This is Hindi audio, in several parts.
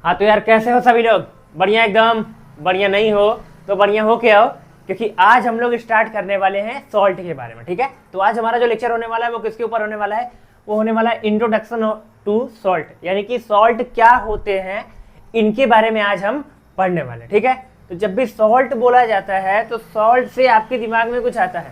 हाँ तो यार कैसे हो सभी लोग? बढ़िया एकदम। बढ़िया नहीं हो तो बढ़िया हो के आओ, क्योंकि आज हम लोग स्टार्ट करने वाले हैं सॉल्ट के बारे में। ठीक है, तो आज हमारा जो लेक्चर होने वाला है वो किसके ऊपर होने वाला है? वो होने वाला है इंट्रोडक्शन टू सॉल्ट, यानी कि सॉल्ट क्या होते हैं इनके बारे में आज हम पढ़ने वाले हैं। ठीक है, तो जब भी सॉल्ट बोला जाता है तो सॉल्ट से आपके दिमाग में कुछ आता है।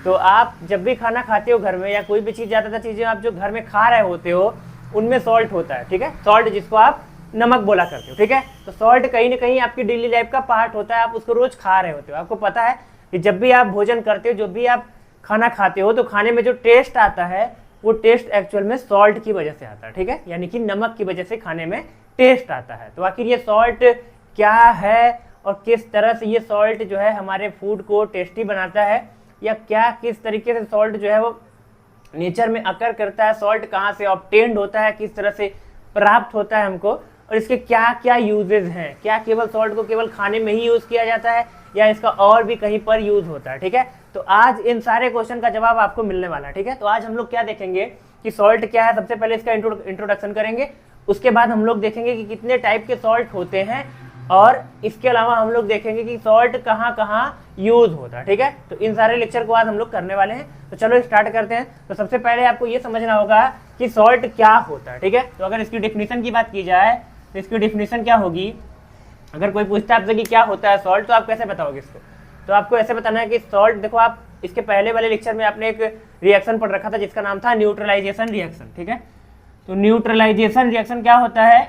तो आप जब भी खाना खाते हो घर में या कोई भी चीज़, ज़्यादातर चीज़ें आप जो घर में खा रहे होते हो उनमें सॉल्ट होता है। ठीक है, सॉल्ट जिसको आप नमक बोला करते हो। ठीक है, तो सॉल्ट कहीं ना कहीं आपकी डेली लाइफ का पार्ट होता है, आप उसको रोज खा रहे होते हो। आपको पता है कि जब भी आप भोजन करते हो, जब भी आप खाना खाते हो, तो खाने में जो टेस्ट आता है वो टेस्ट एक्चुअल में सॉल्ट की वजह से आता है। ठीक है, यानी कि नमक की वजह से खाने में टेस्ट आता है। तो आखिर ये सॉल्ट क्या है और किस तरह से ये सॉल्ट जो है हमारे फूड को टेस्टी बनाता है, या क्या किस तरीके से सॉल्ट जो है वो नेचर में अकर करता है, सॉल्ट कहाँ से ऑब्टेन्ड होता है, किस तरह से प्राप्त होता है हमको, और इसके क्या क्या यूजेस हैं। क्या केवल सॉल्ट को केवल खाने में ही यूज़ किया जाता है या इसका और भी कहीं पर यूज़ होता है। ठीक है, तो आज इन सारे क्वेश्चन का जवाब आपको मिलने वाला है। ठीक है, तो आज हम लोग क्या देखेंगे कि सॉल्ट क्या है। सबसे पहले इसका इंट्रोडक्शन करेंगे, उसके बाद हम लोग देखेंगे कि कितने टाइप के सॉल्ट होते हैं, और इसके अलावा हम लोग देखेंगे कि सॉल्ट कहाँ कहाँ यूज होता है। ठीक है, तो इन सारे लेक्चर को आज हम लोग करने वाले हैं। तो चलो स्टार्ट करते हैं। तो सबसे पहले आपको ये समझना होगा कि सॉल्ट क्या होता है। ठीक है, तो अगर इसकी डेफिनेशन की बात की जाए तो इसकी डेफिनेशन क्या होगी? अगर कोई पूछता है आपसे कि क्या होता है सॉल्ट, तो आप कैसे बताओगे इसको? तो आपको ऐसे बताना है कि सॉल्ट, देखो आप इसके पहले वाले लेक्चर में आपने एक रिएक्शन पढ़ रखा था जिसका नाम था न्यूट्रलाइजेशन रिएक्शन। ठीक है, तो न्यूट्रलाइजेशन रिएक्शन क्या होता है?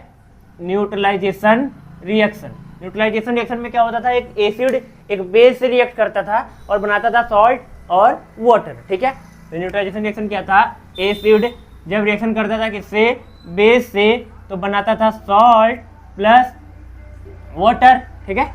न्यूट्रलाइजेशन रिएक्शन में क्या होता था? एक एसिड एक बेस से रिएक्ट करता था और बनाता था सॉल्ट और वाटर। ठीक है, तो न्यूट्रलाइजेशन रिएक्शन क्या था? एसिड जब रिएक्शन करता था किससे? बेस से, तो बनाता था सॉल्ट प्लस वाटर। ठीक है,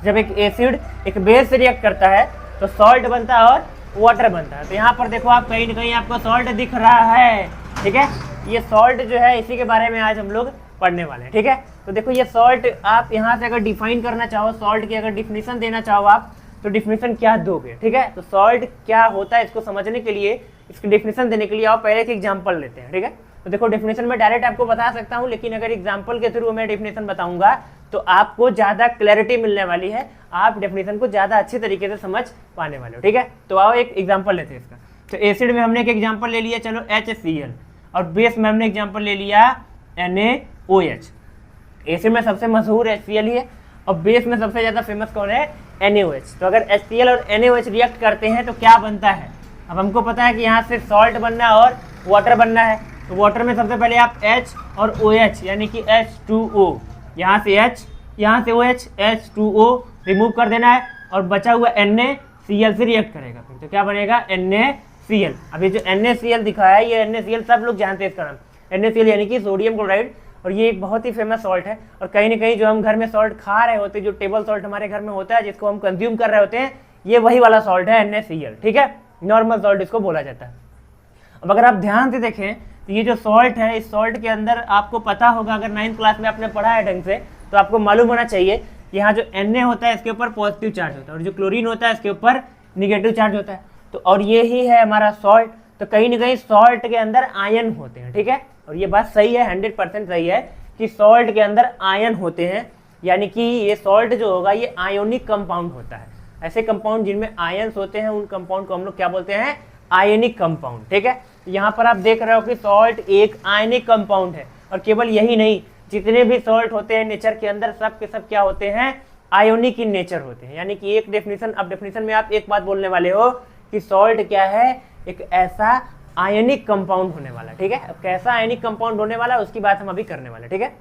जब एक एसिड एक बेस से रिएक्ट करता है तो सॉल्ट बनता है और वाटर बनता है। तो यहाँ पर देखो आप कहीं ना कहीं आपको सॉल्ट दिख रहा है। ठीक है, ये सॉल्ट जो है इसी के बारे में आज हम लोग पढ़ने वाले हैं। ठीक है, तो देखो ये सॉल्ट, आप यहाँ से अगर डिफाइन करना चाहो, सॉल्ट की अगर डिफिनीशन देना चाहो आप, तो डिफिनीशन क्या दोगे? ठीक है, तो सॉल्ट क्या होता है इसको समझने के लिए, इसकी डिफिनीशन देने के लिए आप पहले एक एग्जाम्पल लेते हैं। ठीक है, तो देखो डेफिनेशन में डायरेक्ट आपको बता सकता हूँ, लेकिन अगर एग्जाम्पल के थ्रू मैं डेफिनेशन बताऊंगा तो आपको ज़्यादा क्लैरिटी मिलने वाली है, आप डेफिनेशन को ज़्यादा अच्छी तरीके से समझ पाने वाले हो। ठीक है, तो आओ एक एग्जाम्पल लेते हैं इसका। तो एसिड में हमने एक एग्जाम्पल ले लिया, चलो HCl, और बेस में हमने एग्जाम्पल ले लिया NaOH। एसिड में सबसे मशहूर HCl ही है और बेस में सबसे ज़्यादा फेमस कौन है? NaOH। तो अगर HCl और NaOH रिएक्ट करते हैं तो क्या बनता है? अब हमको पता है कि यहाँ से सॉल्ट बनना है और वाटर बनना है। तो वाटर में सबसे पहले आप H और OH यानी कि H2O, यहाँ से H यहाँ से OH, H2O रिमूव कर देना है और बचा हुआ NaCl से रिएक्ट करेगा। फिर तो क्या बनेगा? NaCl। अभी जो NaCl दिखाया है ये NaCl सब लोग जानते हैं इसका नाम, NaCl यानी कि सोडियम क्लोराइड, और ये एक बहुत ही फेमस सॉल्ट है। और कहीं ना कहीं जो हम घर में सॉल्ट खा रहे होते हैं, जो टेबल सॉल्ट हमारे घर में होता है जिसको हम कंज्यूम कर रहे होते हैं, ये वही वाला सॉल्ट है NaCl। ठीक है, नॉर्मल सॉल्ट इसको बोला जाता है। अब अगर आप ध्यान से देखें तो ये जो सॉल्ट है, इस सॉल्ट के अंदर आपको पता होगा, अगर 9th क्लास में आपने पढ़ा है ढंग से, तो आपको मालूम होना चाहिए यहाँ जो Na होता है इसके ऊपर पॉजिटिव चार्ज होता है और जो क्लोरीन होता है इसके ऊपर निगेटिव चार्ज होता है। तो और ये ही है हमारा सॉल्ट। तो कहीं ना कहीं सॉल्ट के अंदर आयन होते हैं। ठीक है, और ये बात सही है, 100% सही है कि सॉल्ट के अंदर आयन होते हैं, यानी कि ये सॉल्ट जो होगा ये आयोनिक कंपाउंड होता है। ऐसे कंपाउंड जिनमें आयन्स होते हैं उन कंपाउंड को हम लोग क्या बोलते हैं? आयनिक कंपाउंड। ठीक है, यहाँ पर आप देख रहे हो कि सॉल्ट एक आयनिक कंपाउंड है, और केवल यही नहीं, जितने भी सॉल्ट होते हैं नेचर के अंदर सब के सब क्या होते हैं? आयोनिक इन नेचर होते हैं। यानी कि एक डेफिनेशन, अब डेफिनेशन में आप एक बात बोलने वाले हो कि सॉल्ट क्या है? एक ऐसा आयनिक कंपाउंड होने वाला। ठीक है, अब कैसा आयनिक कंपाउंड होने वाला है उसकी बात हम अभी करने वाले। ठीक है,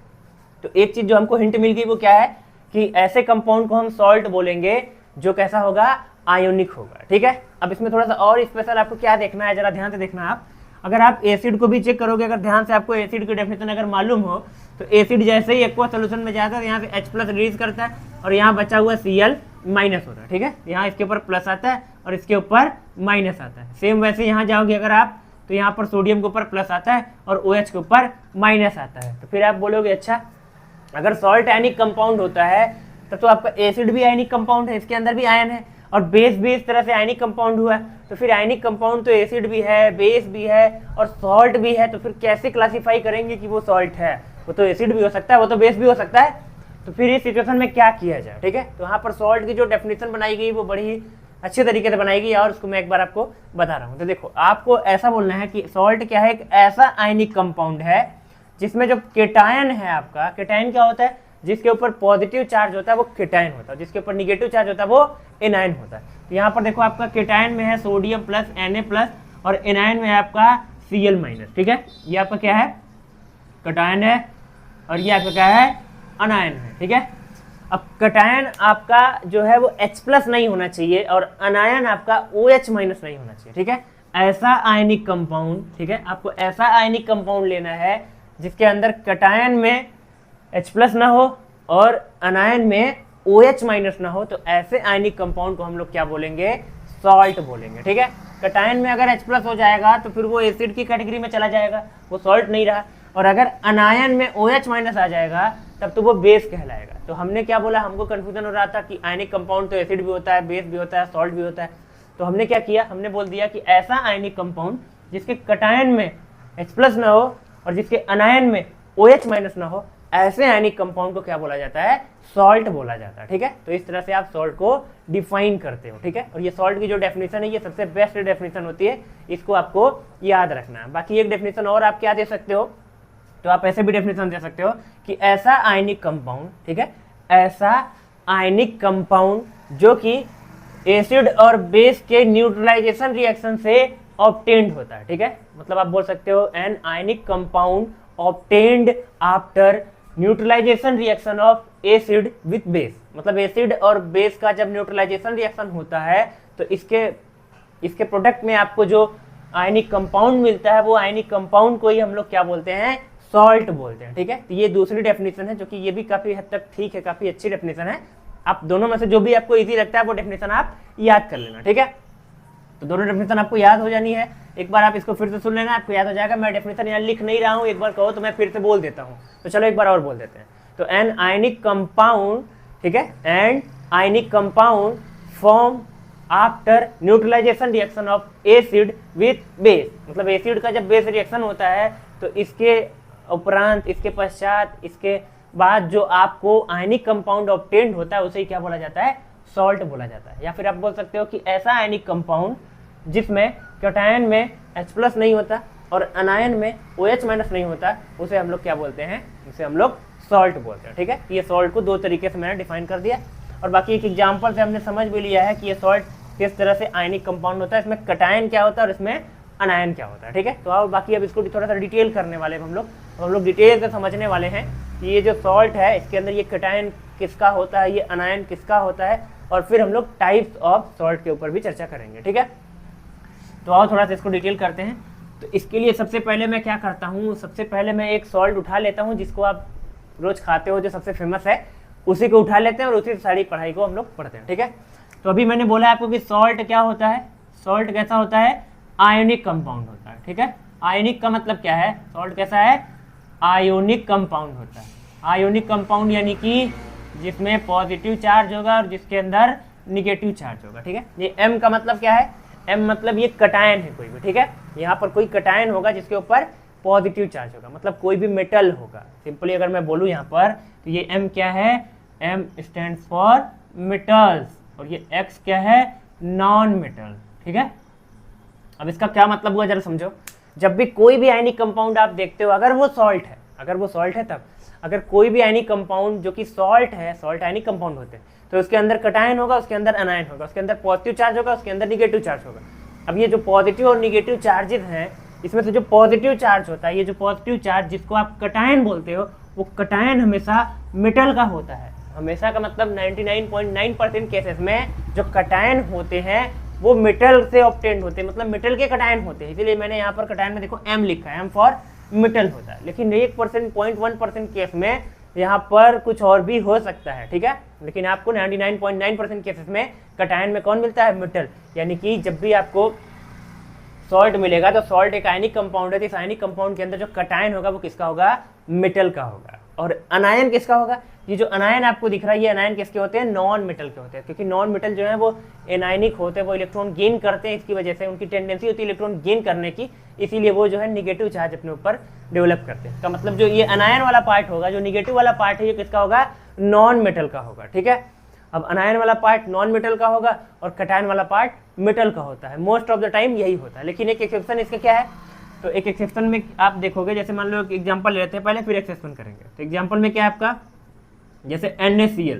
तो एक चीज जो हमको हिंट मिल गई वो क्या है कि ऐसे कंपाउंड को हम सॉल्ट बोलेंगे जो कैसा होगा? आयोनिक होगा। ठीक है, अब इसमें थोड़ा सा और स्पेशल आपको क्या देखना है, जरा ध्यान से देखना आप। अगर आप एसिड को भी चेक करोगे, अगर ध्यान से आपको एसिड की डेफिनेशन अगर मालूम हो, तो एसिड जैसे ही एक्वा सोल्यूशन में जाता है यहाँ से H+ रिलीज करता है और यहाँ बचा हुआ Cl- होता है। ठीक है, यहाँ इसके ऊपर प्लस आता है और इसके ऊपर माइनस आता है। सेम वैसे यहाँ जाओगे अगर आप, तो यहाँ पर सोडियम के ऊपर प्लस आता है और OH के ऊपर माइनस आता है। तो फिर आप बोलोगे अच्छा, अगर सॉल्ट आयनिक कंपाउंड होता है तब तो आपका एसिड भी आयनिक कंपाउंड है, इसके अंदर भी आयन है, और बेस भी इस तरह से आयनिक कंपाउंड हुआ है। तो फिर आयनिक कंपाउंड तो एसिड भी है, बेस भी है और सॉल्ट भी है, तो फिर कैसे क्लासिफाई करेंगे कि वो सॉल्ट है? वो तो एसिड भी हो सकता है, वो तो बेस भी हो सकता है। तो फिर इस सिचुएशन में क्या किया जाए, ठीक है। तो यहाँ पर सॉल्ट की जो डेफिनेशन बनाई गई वो बड़ी ही अच्छे तरीके से बनाई गई और उसको मैं एक बार आपको बता रहा हूँ। तो देखो आपको ऐसा बोलना है कि सॉल्ट क्या है, एक ऐसा आयनिक कंपाउंड है जिसमें जो केटायन है आपका, केटायन क्या होता है, जिसके ऊपर पॉजिटिव चार्ज होता है वो केटायन होता है, जिसके ऊपर निगेटिव चार्ज होता है वो एनायन होता है। तो यहाँ पर देखो आपका केटायन में है सोडियम प्लस Na+ और एनायन में है आपका Cl-, ठीक है। ये आपका क्या है, केटायन है और ये आपका क्या है, अनायन है, ठीक है। अब केटायन आपका जो है वो H+ नहीं होना चाहिए और अनायन आपका OH- नहीं होना चाहिए, ठीक है। ऐसा आयनिक कंपाउंड, ठीक है, आपको ऐसा आयनिक कंपाउंड लेना है जिसके अंदर केटायन में H+ ना हो और अनायन में OH- ना हो। तो ऐसे आयनिक कंपाउंड को हम लोग क्या बोलेंगे, सॉल्ट बोलेंगे, ठीक है। केटायन में अगर H+ हो जाएगा तो फिर वो एसिड की कैटेगरी में चला जाएगा, वो सॉल्ट नहीं रहा। और अगर अनायन में OH- आ जाएगा तब तो वो बेस कहलाएगा। तो हमने क्या बोला, हमको कंफ्यूजन हो रहा था कि आयनिक कंपाउंड तो एसिड भी होता है, बेस भी होता है, सॉल्ट भी होता है। तो हमने क्या किया, हमने बोल दिया कि ऐसा आयनिक कंपाउंड जिसके केटायन में H+ ना हो और जिसके अनायन में OH- ना हो, ऐसे आयनिक कंपाउंड को क्या बोला जाता है, सॉल्ट बोला जाता है, ठीक है। तो इस तरह से आप सॉल्ट को डिफाइन करते हो, ठीक है। और ये सॉल्ट की जो डेफिनेशन है ये सबसे बेस्ट डेफिनेशन होती है, इसको आपको याद रखना है। बाकी एक डेफिनेशन और आप क्या दे सकते हो, तो आप ऐसे भी डेफिनेशन दे सकते हो कि ऐसा आयनिक कंपाउंड, ठीक है, ऐसा आयनिक कंपाउंड जो कि एसिड और बेस के न्यूट्रलाइजेशन रिएक्शन से ऑब्टेन्ड होता है, ठीक है। मतलब आप बोल सकते हो an ionic compound obtained after neutralization reaction of acid with base. मतलब एसिड और बेस का जब न्यूट्रलाइजेशन रिएक्शन होता है तो इसके प्रोडक्ट में आपको जो आयनिक कंपाउंड मिलता है वो आयनिक कंपाउंड को ही हम लोग क्या बोलते हैं, सॉल्ट बोलते हैं, ठीक है। तो ये दूसरी डेफिनेशन है जो कि ये भी काफी हद तक ठीक है, काफी अच्छी डेफिनेशन है। आप दोनों में से जो भी आपको इजी लगता है वो डेफिनेशन आप याद कर लेना, ठीक है। तो दोनों डेफिनेशन आपको याद हो जानी है। एक बार आप इसको फिर से सुन लेना, आपको याद हो जाएगा। मैं डेफिनेशन यहाँ लिख नहीं रहा हूँ, एक बार कहो तो मैं फिर से बोल देता हूँ। तो चलो एक बार और बोल देते हैं। तो एन आयनिक कंपाउंड, ठीक है, and ionic compound form after neutralization reaction of acid with base. मतलब एसिड का जब बेस रिएक्शन होता है तो इसके उपरांत, इसके पश्चात, इसके बाद जो आपको आयनिक कंपाउंड ऑब्टेन्ड होता है उसे क्या बोला जाता है, सॉल्ट बोला जाता है। या फिर आप बोल सकते हो कि ऐसा आयनिक कंपाउंड जिसमें केटायन में H+ नहीं होता और अनायन में OH- नहीं होता, उसे हम लोग क्या बोलते हैं, उसे हम लोग सॉल्ट बोलते हैं, ठीक है। ये सॉल्ट को दो तरीके से मैंने डिफाइन कर दिया और बाकी एक एग्जाम्पल से हमने समझ भी लिया है कि ये सॉल्ट किस तरह से आयनिक कंपाउंड होता है, इसमें केटायन क्या होता है और इसमें अनायन क्या होता है, ठीक है। तो अब बाकी अब इसको थोड़ा सा डिटेल करने वाले हैं हम लोग डिटेल से समझने वाले हैं कि ये जो सॉल्ट है इसके अंदर ये केटायन किसका होता है, ये अनायन किसका होता है, और फिर हम लोग टाइप्स ऑफ सॉल्ट के ऊपर भी चर्चा करेंगे, ठीक है। तो आओ थोड़ा सा इसको डिटेल करते हैं। तो इसके लिए सबसे पहले मैं क्या करता हूँ, सबसे पहले मैं एक सॉल्ट उठा लेता हूँ जिसको आप रोज खाते हो, जो सबसे फेमस है, उसी को उठा लेते हैं और उसी सारी पढ़ाई को हम लोग पढ़ते हैं, ठीक है। तो अभी मैंने बोला आपको कि सॉल्ट क्या होता है, सॉल्ट कैसा होता है, आयोनिक कंपाउंड होता है, ठीक है। आयोनिक का मतलब क्या है, सॉल्ट कैसा है, आयोनिक कंपाउंड होता है। आयोनिक कंपाउंड यानी कि जिसमें पॉजिटिव चार्ज होगा और जिसके अंदर निगेटिव चार्ज होगा, ठीक है। ये M का मतलब क्या है, M मतलब ये कटायन है कोई भी, ठीक है। यहाँ पर कोई कटायन होगा जिसके ऊपर पॉजिटिव चार्ज होगा, मतलब कोई भी मेटल होगा। सिंपली अगर मैं बोलूँ यहाँ पर तो ये M क्या है, M स्टैंड्स फॉर मेटल्स और ये X क्या है, नॉन मेटल, ठीक है। अब इसका क्या मतलब हुआ जरा समझो। जब भी कोई भी आयनिक कंपाउंड आप देखते हो, अगर वो सॉल्ट है, तब अगर कोई भी आयनिक कंपाउंड जो कि सॉल्ट है, सॉल्ट आयनिक कंपाउंड होते हैं, तो उसके अंदर कटायन होगा, उसके अंदर अनायन होगा, उसके अंदर पॉजिटिव चार्ज होगा, उसके अंदर निगेटिव चार्ज होगा। अब ये जो पॉजिटिव और निगेटिव चार्जेस हैं, इसमें से जो पॉजिटिव चार्ज होता है, ये जो पॉजिटिव चार्ज जिसको आप कटायन बोलते हो, वो कटायन हमेशा मेटल का होता है। हमेशा का मतलब 99.9% केसेस में जो कटायन होते हैं वो मेटल से ऑब्टेन्ड होते हैं, मतलब मेटल के कटायन होते हैं। इसीलिए मैंने यहाँ पर कटायन में देखो M लिखा है, M फॉर मेटल होता है। लेकिन 1%, 0.1% केस में यहाँ पर कुछ और भी हो सकता है, ठीक है। लेकिन आपको 99.9% केसेस में कटायन में कौन मिलता है, मेटल। यानी कि जब भी आपको सॉल्ट मिलेगा तो सॉल्ट एक आयनिक कंपाउंड है, तो इस आयनिक कंपाउंड के अंदर जो कटायन होगा वो किसका होगा, मेटल का होगा। और अनायन किसका होगा? ये जो अनायन आपको दिख रहा है ये अनायन किसके होते हैं? नॉन मेटल के होते हैं, क्योंकि नॉन मेटल जो है वो एनायनिक होते हैं, वो इलेक्ट्रॉन गेन करते हैं, इसकी वजह से उनकी टेंडेंसी होती है इलेक्ट्रॉन गेन करने की, इसीलिए वो जो है निगेटिव चार्ज अपने ऊपर डेवलप करते हैं। इसका मतलब जो ये अनायन वाला पार्ट होगा, जो निगेटिव वाला पार्ट है, ये किसका होगा? नॉन मेटल का होगा। ठीक है, अब अनायन वाला पार्ट नॉन मेटल का होगा और कटायन वाला पार्ट मेटल का होता है। मोस्ट ऑफ द टाइम यही होता है, लेकिन एक एक्सेप्शन इसका क्या है? तो एक एक्सेप्शन में आप देखोगे, जैसे मान लो एक एग्जांपल लेते हैं पहले, फिर एक्सेप्शन करेंगे। तो एग्जांपल में क्या है आपका? जैसे NaCl।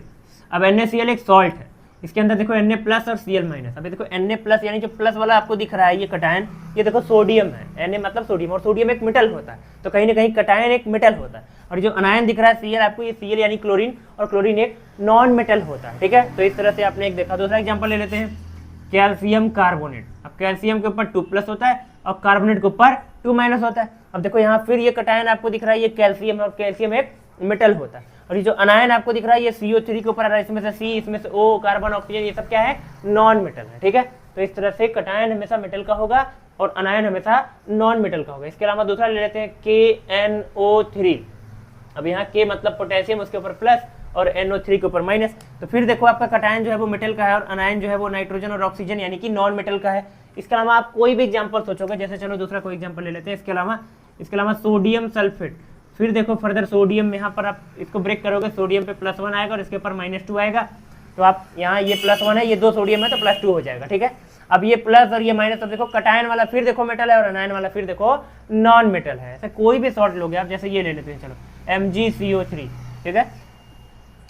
अब NaCl एक सॉल्ट है, इसके अंदर देखो Na प्लस और Cl माइनस। अभी देखो Na प्लस यानी जो प्लस वाला आपको दिख रहा है ये कटायन, ये देखो सोडियम है, Na मतलब सोडियम, और सोडियम एक मेटल होता है, तो कहीं ना कहीं कटायन एक मेटल होता है। और जो अनायन दिख रहा है Cl आपको, ये Cl यानी क्लोरीन, और क्लोरीन एक नॉन मेटल होता है। ठीक है, तो इस तरह से आपने एक देखा। दूसरा एग्जाम्पल ले लेते हैं, कैल्शियम कार्बोनेट। अब कैल्शियम के ऊपर 2+ होता है और कार्बोनेट के ऊपर 2- होता है। अब देखो यहाँ फिर ये कटायन आपको दिख रहा है, ये कैल्शियम है, और कैल्शियम एक मेटल होता है। और ये जो अनायन आपको दिख रहा है ये CO3 के ऊपर आ रहा है, इसमें से C, इसमें से O, कार्बन, ऑक्सीजन, ये सब क्या है? नॉन मेटल है। ठीक है, तो इस तरह से कटायन हमेशा मेटल का होगा और अनायन हमेशा नॉन मेटल का होगा। इसके अलावा दूसरा ले लेते हैं KNO3। अब यहाँ K मतलब पोटेशियम, उसके ऊपर प्लस, और NO3 के ऊपर माइनस। तो फिर देखो आपका कटायन जो है वो मेटल का है और अनायन जो है वो नाइट्रोजन और ऑक्सीजन यानी कि नॉन मेटल का है। इसके अलावा आप कोई भी एग्जांपल सोचोगे, जैसे चलो दूसरा कोई एग्जांपल ले लेते हैं। इसके अलावा सोडियम सल्फेट। फिर देखो फर्दर सोडियम में यहाँ पर आप इसको ब्रेक करोगे, सोडियम पे +1 आएगा और इसके ऊपर -2 आएगा। तो आप यहाँ ये +1 है, ये 2 सोडियम है तो +2 हो जाएगा। ठीक है, अब ये प्लस और ये माइनस, तो देखो कटायन वाला फिर देखो मेटल है और अनायन वाला फिर देखो नॉन मेटल है। ऐसे कोई भी सॉल्ट लोगे आप, जैसे ये ले लेते हैं, चलो MgCO3। ठीक है,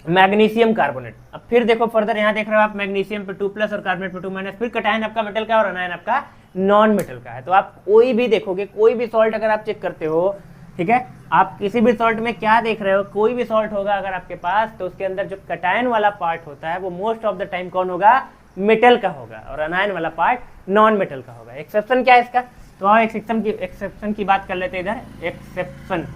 मैग्नीशियम कार्बोनेट। अब फिर देखो फर्दर यहाँ देख रहे हो आप, मैग्नीशियम पे 2+ और कार्बोनेट पे 2-, फिर कटायन आपका मेटल का और अनायन आपका नॉन मेटल का है। तो आप कोई भी देखोगे, कोई भी सॉल्ट अगर आप चेक करते हो, ठीक है, आप किसी भी सॉल्ट में क्या देख रहे हो, कोई भी सॉल्ट होगा अगर आपके पास, तो उसके अंदर जो कटायन वाला पार्ट होता है वो मोस्ट ऑफ द टाइम कौन होगा? मेटल का होगा, और अनायन वाला पार्ट नॉन मेटल का होगा। एक्सेप्शन क्या है इसका? तो आओ एक्सेप्शन की बात कर लेते हैं इधर। एक्सेप्शन,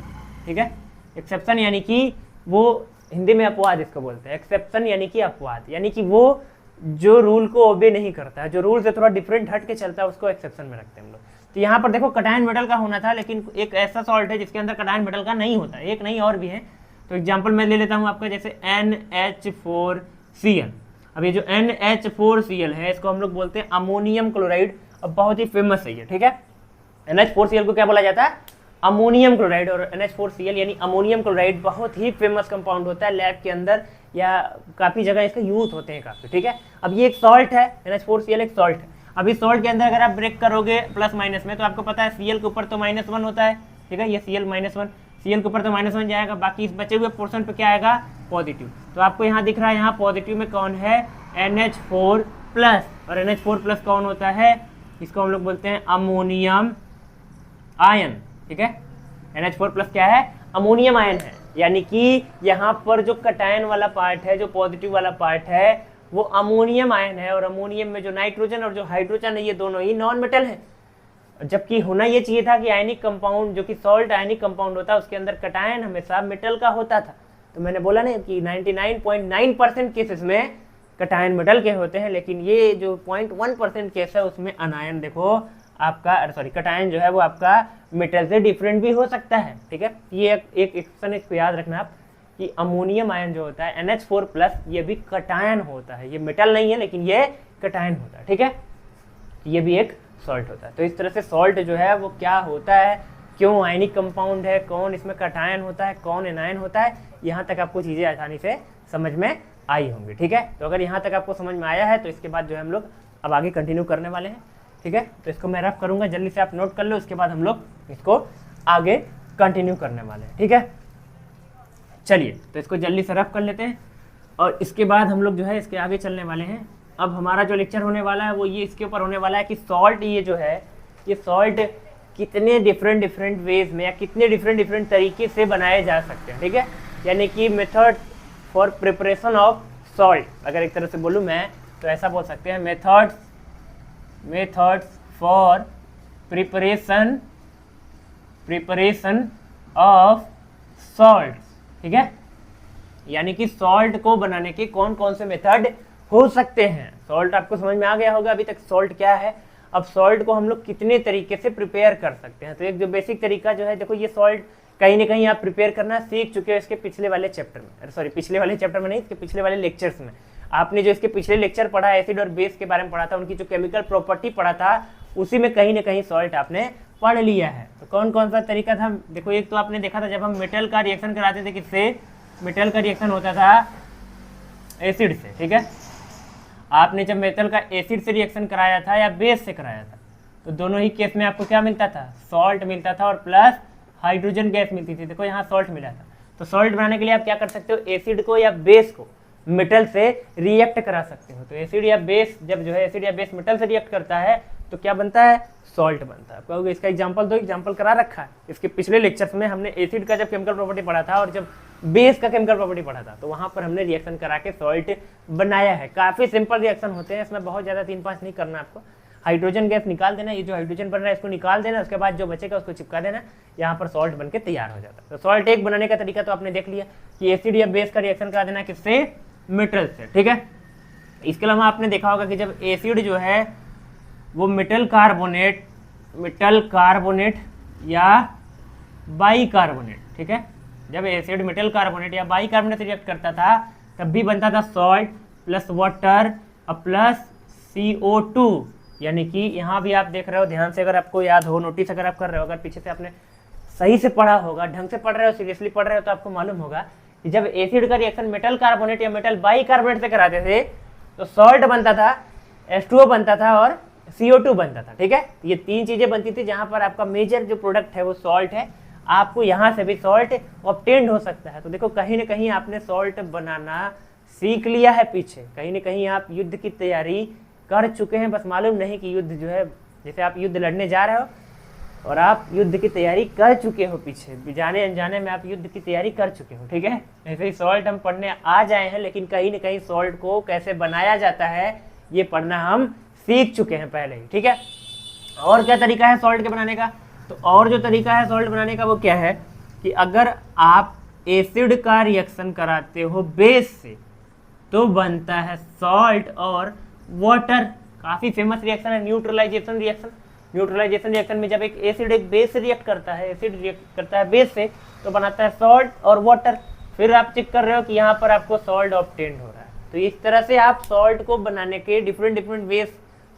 ठीक है, एक्सेप्शन यानी कि वो हिंदी में अपवाद इसको बोलते हैं। एक्सेप्शन यानी कि अपवाद, यानी कि वो जो रूल को ओबे नहीं करता है, जो रूल से थोड़ा डिफरेंट हट के चलता है, उसको एक्सेप्शन में रखते हैं हम लोग। तो यहाँ पर देखो कटायन मेटल का होना था, लेकिन एक ऐसा सॉल्ट है जिसके अंदर कटायन मेटल का नहीं होता, एक नहीं और भी है। तो एग्जाम्पल मैं ले लेता हूँ आपका, जैसे NH4Cl। अब ये जो NH4Cl है इसको हम लोग बोलते हैं अमोनियम क्लोराइड। अब बहुत ही फेमस है ये, ठीक है। NH4Cl को क्या बोला जाता है? Ammonium chloride. और NH4Cl यानी अमोनियम क्लोराइड बहुत ही फेमस कंपाउंड होता है लैब के अंदर, या काफ़ी जगह इसके यूज होते हैं काफ़ी, ठीक है। अब ये एक सॉल्ट है, NH4Cl एक सॉल्ट है। अब इस सॉल्ट के अंदर अगर आप ब्रेक करोगे प्लस माइनस में, तो आपको पता है Cl के ऊपर तो -1 होता है, ठीक है, ये Cl -1, Cl के ऊपर तो -1 जाएगा, बाकी इस बचे हुए पोर्शन पे क्या आएगा? पॉजिटिव। तो आपको यहाँ दिख रहा है, यहाँ पॉजिटिव में कौन है? NH4+। और NH4+ कौन होता है? इसको हम लोग बोलते हैं अमोनियम आयन, ठीक है। NH4+ क्या है? अमोनियम आयन है, यानी कि यहाँ पर जो कटायन वाला पार्ट है, जो पॉजिटिव वाला पार्ट है, वो अमोनियम आयन है। और अमोनियम में जो नाइट्रोजन और जो हाइड्रोजन है, ये दोनों ही नॉन मेटल है। जबकि होना ये चाहिए था कि आयनिक कंपाउंड, जो कि सॉल्ट आयनिक कंपाउंड होता है, उसके अंदर कटायन हमेशा मेटल का होता था। तो मैंने बोला ना कि 99.9% केसेस में कटायन मेटल के होते हैं, लेकिन ये जो 0.1% केस है उसमें अनायन देखो आपका, सॉरी, कटायन जो है वो आपका मेटल से डिफरेंट भी हो सकता है, ठीक है। ये एक एक्शन इसको याद रखना आप, कि अमोनियम आयन जो होता है NH4+, ये भी कटायन होता है। ये मेटल नहीं है, लेकिन ये कटायन होता है, ठीक है। ये भी एक सॉल्ट होता है। तो इस तरह से सॉल्ट जो है वो क्या होता है, क्यों आयनिक कंपाउंड है, कौन इसमें कटायन होता है, कौन एनायन होता है, यहाँ तक आपको चीज़ें आसानी से समझ में आई होंगी, ठीक है। तो अगर यहाँ तक आपको समझ में आया है, तो इसके बाद जो है हम लोग अब आगे कंटिन्यू करने वाले हैं, ठीक है। तो इसको मैं रफ करूँगा, जल्दी से आप नोट कर लो, उसके बाद हम लोग इसको आगे कंटिन्यू करने वाले हैं, ठीक है। चलिए, तो इसको जल्दी से रफ कर लेते हैं और इसके बाद हम लोग जो है इसके आगे चलने वाले हैं। अब हमारा जो लेक्चर होने वाला है वो ये इसके ऊपर होने वाला है कि सॉल्ट, ये जो है, ये सॉल्ट कितने डिफरेंट वेज में या कितने डिफरेंट तरीके से बनाए जा सकते हैं, ठीक है। यानी कि method for preparation of salt, अगर एक तरह से बोलूँ मैं तो ऐसा बोल सकते हैं, methods for preparation of salt, ठीक है। यानी कि सॉल्ट को बनाने के कौन कौन से मेथड हो सकते हैं। सॉल्ट आपको समझ में आ गया होगा अभी तक सॉल्ट क्या है। अब सॉल्ट को हम लोग कितने तरीके से प्रिपेयर कर सकते हैं। तो एक जो बेसिक तरीका जो है, देखो ये सॉल्ट कहीं ना कहीं आप प्रिपेयर करना सीख चुके हो इसके पिछले वाले चैप्टर में, सॉरी पिछले वाले चैप्टर में नहीं, इसके पिछले वाले लेक्चर्स में। आपने जो इसके पिछले लेक्चर पढ़ा, एसिड और बेस के बारे में पढ़ा था, उनकी जो केमिकल प्रॉपर्टी पढ़ा था, उसी में कहीं ना कहीं सॉल्ट आपने पढ़ लिया है। तो कौन कौन सा तरीका था, देखो एक तो आपने देखा था जब हम मेटल का रिएक्शन कराते थे, किससे, मेटल का रिएक्शन होता था एसिड से, ठीक है। आपने जब मेटल का एसिड से रिएक्शन कराया था या बेस से कराया था, तो दोनों ही केस में आपको क्या मिलता था, सॉल्ट मिलता था और प्लस हाइड्रोजन गैस मिलती थी। देखो यहाँ सॉल्ट मिला था। तो सॉल्ट बनाने के लिए आप क्या कर सकते हो, एसिड को या बेस को मेटल से रिएक्ट करा सकते हो। तो एसिड या बेस, जब जो है एसिड या बेस मेटल से रिएक्ट करता है तो क्या बनता है, सॉल्ट बनता है। आप कहोगे इसका एग्जांपल दो, एग्जांपल करा रखा है इसके पिछले लेक्चर्स में। हमने एसिड का जब केमिकल प्रॉपर्टी पढ़ा था और जब बेस का केमिकल प्रॉपर्टी पढ़ा था, तो वहां पर हमने रिएक्शन करा के सॉल्ट बनाया है। काफी सिंपल रिएक्शन होते हैं, इसमें बहुत ज्यादा 3-5 नहीं करना आपको। हाइड्रोजन गैस निकाल देना, ये जो हाइड्रोजन बन रहा है इसको निकाल देना, उसके बाद जो बचेगा उसको चिपका देना, यहाँ पर सॉल्ट बनके तैयार हो जाता है। तो सॉल्ट एक बनाने का तरीका तो आपने देख लिया कि एसिड या बेस का रिएक्शन करा देना किससे, मेटल से, ठीक है। इसके अलावा आपने देखा होगा कि जब एसिड जो है वो मेटल कार्बोनेट या बाइकार्बोनेट, ठीक है, जब एसिड मेटल कार्बोनेट या बाइकार्बोनेट से रिएक्ट करता था तब भी बनता था सॉल्ट प्लस वाटर और प्लस CO2। यानी कि यहाँ भी आप देख रहे हो ध्यान से, अगर आपको याद हो, नोटिस अगर आप कर रहे हो, अगर पीछे से आपने सही से पढ़ा होगा, ढंग से पढ़ रहे हो, सीरियसली पढ़ रहे हो, तो आपको मालूम होगा कि जब एसिड का रिएक्शन मेटल कार्बोनेट या मेटल बाइकार्बोनेट से कराते थे तो सॉल्ट बनता था, H2O बनता था और CO2 बनता था, ठीक है। ये 3 चीजें बनती थी जहां पर आपका मेजर जो प्रोडक्ट है वो सॉल्ट है। आपको यहाँ से भी सॉल्ट ऑब्टेन्ड हो सकता है। तो देखो कहीं ना कहीं आपने सॉल्ट बनाना सीख लिया है पीछे, कहीं ना कहीं आप युद्ध की तैयारी कर चुके हैं, बस मालूम नहीं कि युद्ध जो है, जैसे आप युद्ध लड़ने जा रहे हो और आप युद्ध की तैयारी कर चुके हो, पीछे जाने अनजाने में आप युद्ध की तैयारी कर चुके हो, ठीक है। ऐसे ही सॉल्ट हम पढ़ने आ जाए हैं, लेकिन कहीं ना कहीं सॉल्ट को कैसे बनाया जाता है ये पढ़ना हम सीख चुके हैं पहले ही, ठीक है। और क्या तरीका है सॉल्ट के बनाने का, तो और जो तरीका है सॉल्ट बनाने का वो क्या है कि अगर आप एसिड का रिएक्शन कराते हो बेस से तो बनता है सॉल्ट और वाटर। काफी फेमस रिएक्शन है न्यूट्रलाइजेशन रिएक्शन। न्यूट्रलाइजेशन रिएक्शन में जब एक एसिड एक बेस से रिएक्ट करता है, एसिड रिएक्ट करता है बेस से, तो बनाता है सॉल्ट और वाटर। फिर आप चेक कर रहे हो कि यहाँ पर आपको सॉल्ट ऑब्टेन्ड हो रहा है। तो इस तरह से आप सॉल्ट को बनाने के डिफरेंट वेज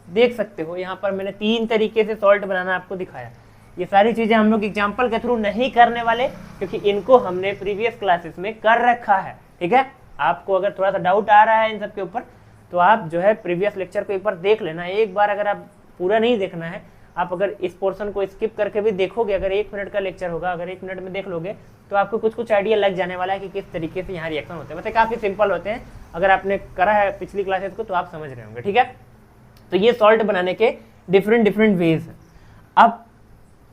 देख सकते हो। यहाँ पर मैंने 3 तरीके से सॉल्ट बनाना आपको दिखाया। ये सारी चीजें हम लोग एग्जाम्पल के थ्रू नहीं करने वाले, क्योंकि इनको हमने प्रीवियस क्लासेस में कर रखा है, ठीक है। आपको अगर थोड़ा सा डाउट आ रहा है इन सब के ऊपर, तो आप जो है प्रीवियस लेक्चर को एक बार देख लेना। एक बार अगर आप पूरा नहीं देखना है, आप अगर इस पोर्शन को स्किप करके भी देखोगे, अगर 1 मिनट का लेक्चर होगा, अगर 1 मिनट में देख लोगे तो आपको कुछ आइडिया लग जाने वाला है कि किस तरीके से यहाँ रिएक्शन होते हैं। वैसे काफी सिंपल होते हैं, अगर आपने करा है पिछली क्लासेस को तो आप समझ रहे होंगे, ठीक है। तो ये सॉल्ट बनाने के डिफरेंट वेज हैं। अब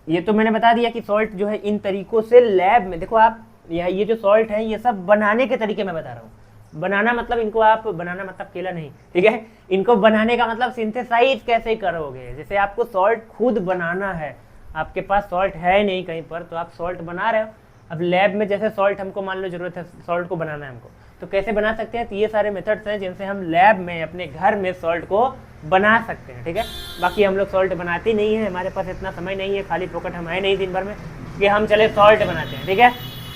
ये तो मैंने बता दिया कि सॉल्ट जो है इन तरीकों से लैब में, देखो आप ये जो सॉल्ट है ये सब बनाने के तरीके मैं बता रहा हूँ। बनाना मतलब इनको आप बनाना मतलब केला नहीं, ठीक है। इनको बनाने का मतलब सिंथेसाइज कैसे करोगे। जैसे आपको सॉल्ट खुद बनाना है, आपके पास सॉल्ट है नहीं कहीं पर, तो आप सॉल्ट बना रहे हो। अब लैब में जैसे सॉल्ट हमको मान लो जरूरत है, सॉल्ट को बनाना है हमको, तो कैसे बना सकते हैं। तो ये सारे मेथड्स हैं जिनसे हम लैब में अपने घर में सॉल्ट को बना सकते हैं, ठीक है। बाकी हम लोग सॉल्ट बनाते नहीं है, हमारे पास इतना समय नहीं है, खाली फोकट हम है नहीं दिन भर में कि हम चले सॉल्ट बनाते हैं, ठीक है।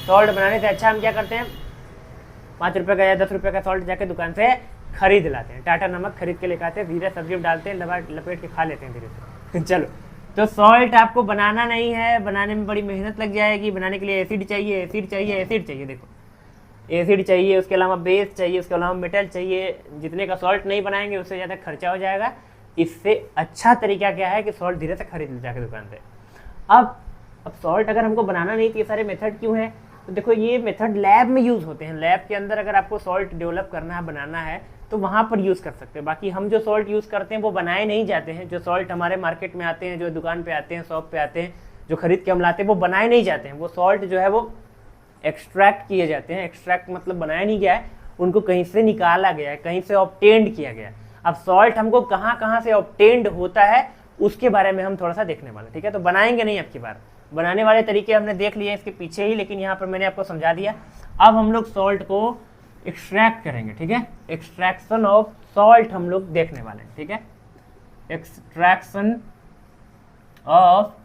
सॉल्ट बनाने से अच्छा हम क्या करते हैं, 5 रुपये का या 10 रुपये का सॉल्ट जाके दुकान से खरीद लाते हैं। टाटा नमक खरीद के लेकर आते हैं, धीरे सब्जी में डालते हैं, लपेट के खा लेते हैं धीरे से। चलो, तो सॉल्ट आपको बनाना नहीं है, बनाने में बड़ी मेहनत लग जाएगी। बनाने के लिए एसिड चाहिए, एसिड चाहिए, एसिड चाहिए, देखो एसिड चाहिए, उसके अलावा बेस चाहिए, उसके अलावा मेटल चाहिए। जितने का सॉल्ट नहीं बनाएंगे उससे ज़्यादा खर्चा हो जाएगा। इससे अच्छा तरीका क्या है कि सॉल्ट धीरे से खरीद ले जाके दुकान से। अब सॉल्ट अगर हमको बनाना नहीं तो ये सारे मेथड क्यों है, तो देखो ये मेथड लैब में यूज़ होते हैं। लैब के अंदर अगर आपको सॉल्ट डेवलप करना है, बनाना है, तो वहाँ पर यूज़ कर सकते हैं। बाकी हम जो सॉल्ट यूज़ करते हैं वो बनाए नहीं जाते हैं। जो सॉल्ट हमारे मार्केट में आते हैं, जो दुकान पे आते हैं, शॉप पे आते हैं, जो खरीद के हम लाते हैं, वो बनाए नहीं जाते हैं। वो सॉल्ट जो है वो एक्सट्रैक्ट किए जाते हैं। एक्सट्रैक्ट मतलब बनाया नहीं गया है, उनको कहीं से निकाला गया है, कहीं से ऑब्टेन्ड किया गया है। अब सॉल्ट हमको कहाँ से ऑब्टेन्ड होता है उसके बारे में हम थोड़ा सा देखने वाले, ठीक है। तो बनाएंगे नहीं अब की बार, बनाने वाले तरीके हमने देख लिए इसके पीछे ही, लेकिन यहाँ पर मैंने आपको समझा दिया। अब हम लोग सॉल्ट को एक्सट्रैक्ट करेंगे, ठीक है। एक्सट्रैक्शन ऑफ सॉल्ट हम लोग देखने वाले हैं, ठीक है। एक्सट्रैक्शन ऑफ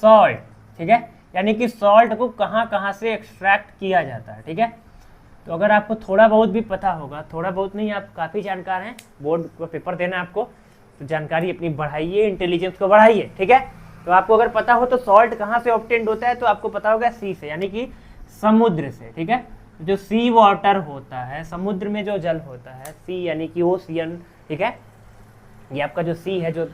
सॉल्ट, ठीक है। यानी कि सॉल्ट को कहाँ कहाँ से एक्सट्रैक्ट किया जाता है, ठीक है। तो अगर आपको थोड़ा बहुत भी पता होगा, थोड़ा बहुत नहीं, आप काफ़ी जानकार हैं, बोर्ड को पेपर देना है आपको, तो जानकारी अपनी बढ़ाइए, इंटेलिजेंस को बढ़ाइए, ठीक है। तो आपको अगर पता हो तो सॉल्ट कहाँ से ऑब्टेन्ड होता है, तो आपको पता होगा सी से, यानी कि समुद्र से, ठीक है। जो सी वाटर होता है, समुद्र में जो जल होता है, सी यानी कि ओशियन, ठीक है। ये आपका जो सी है, जो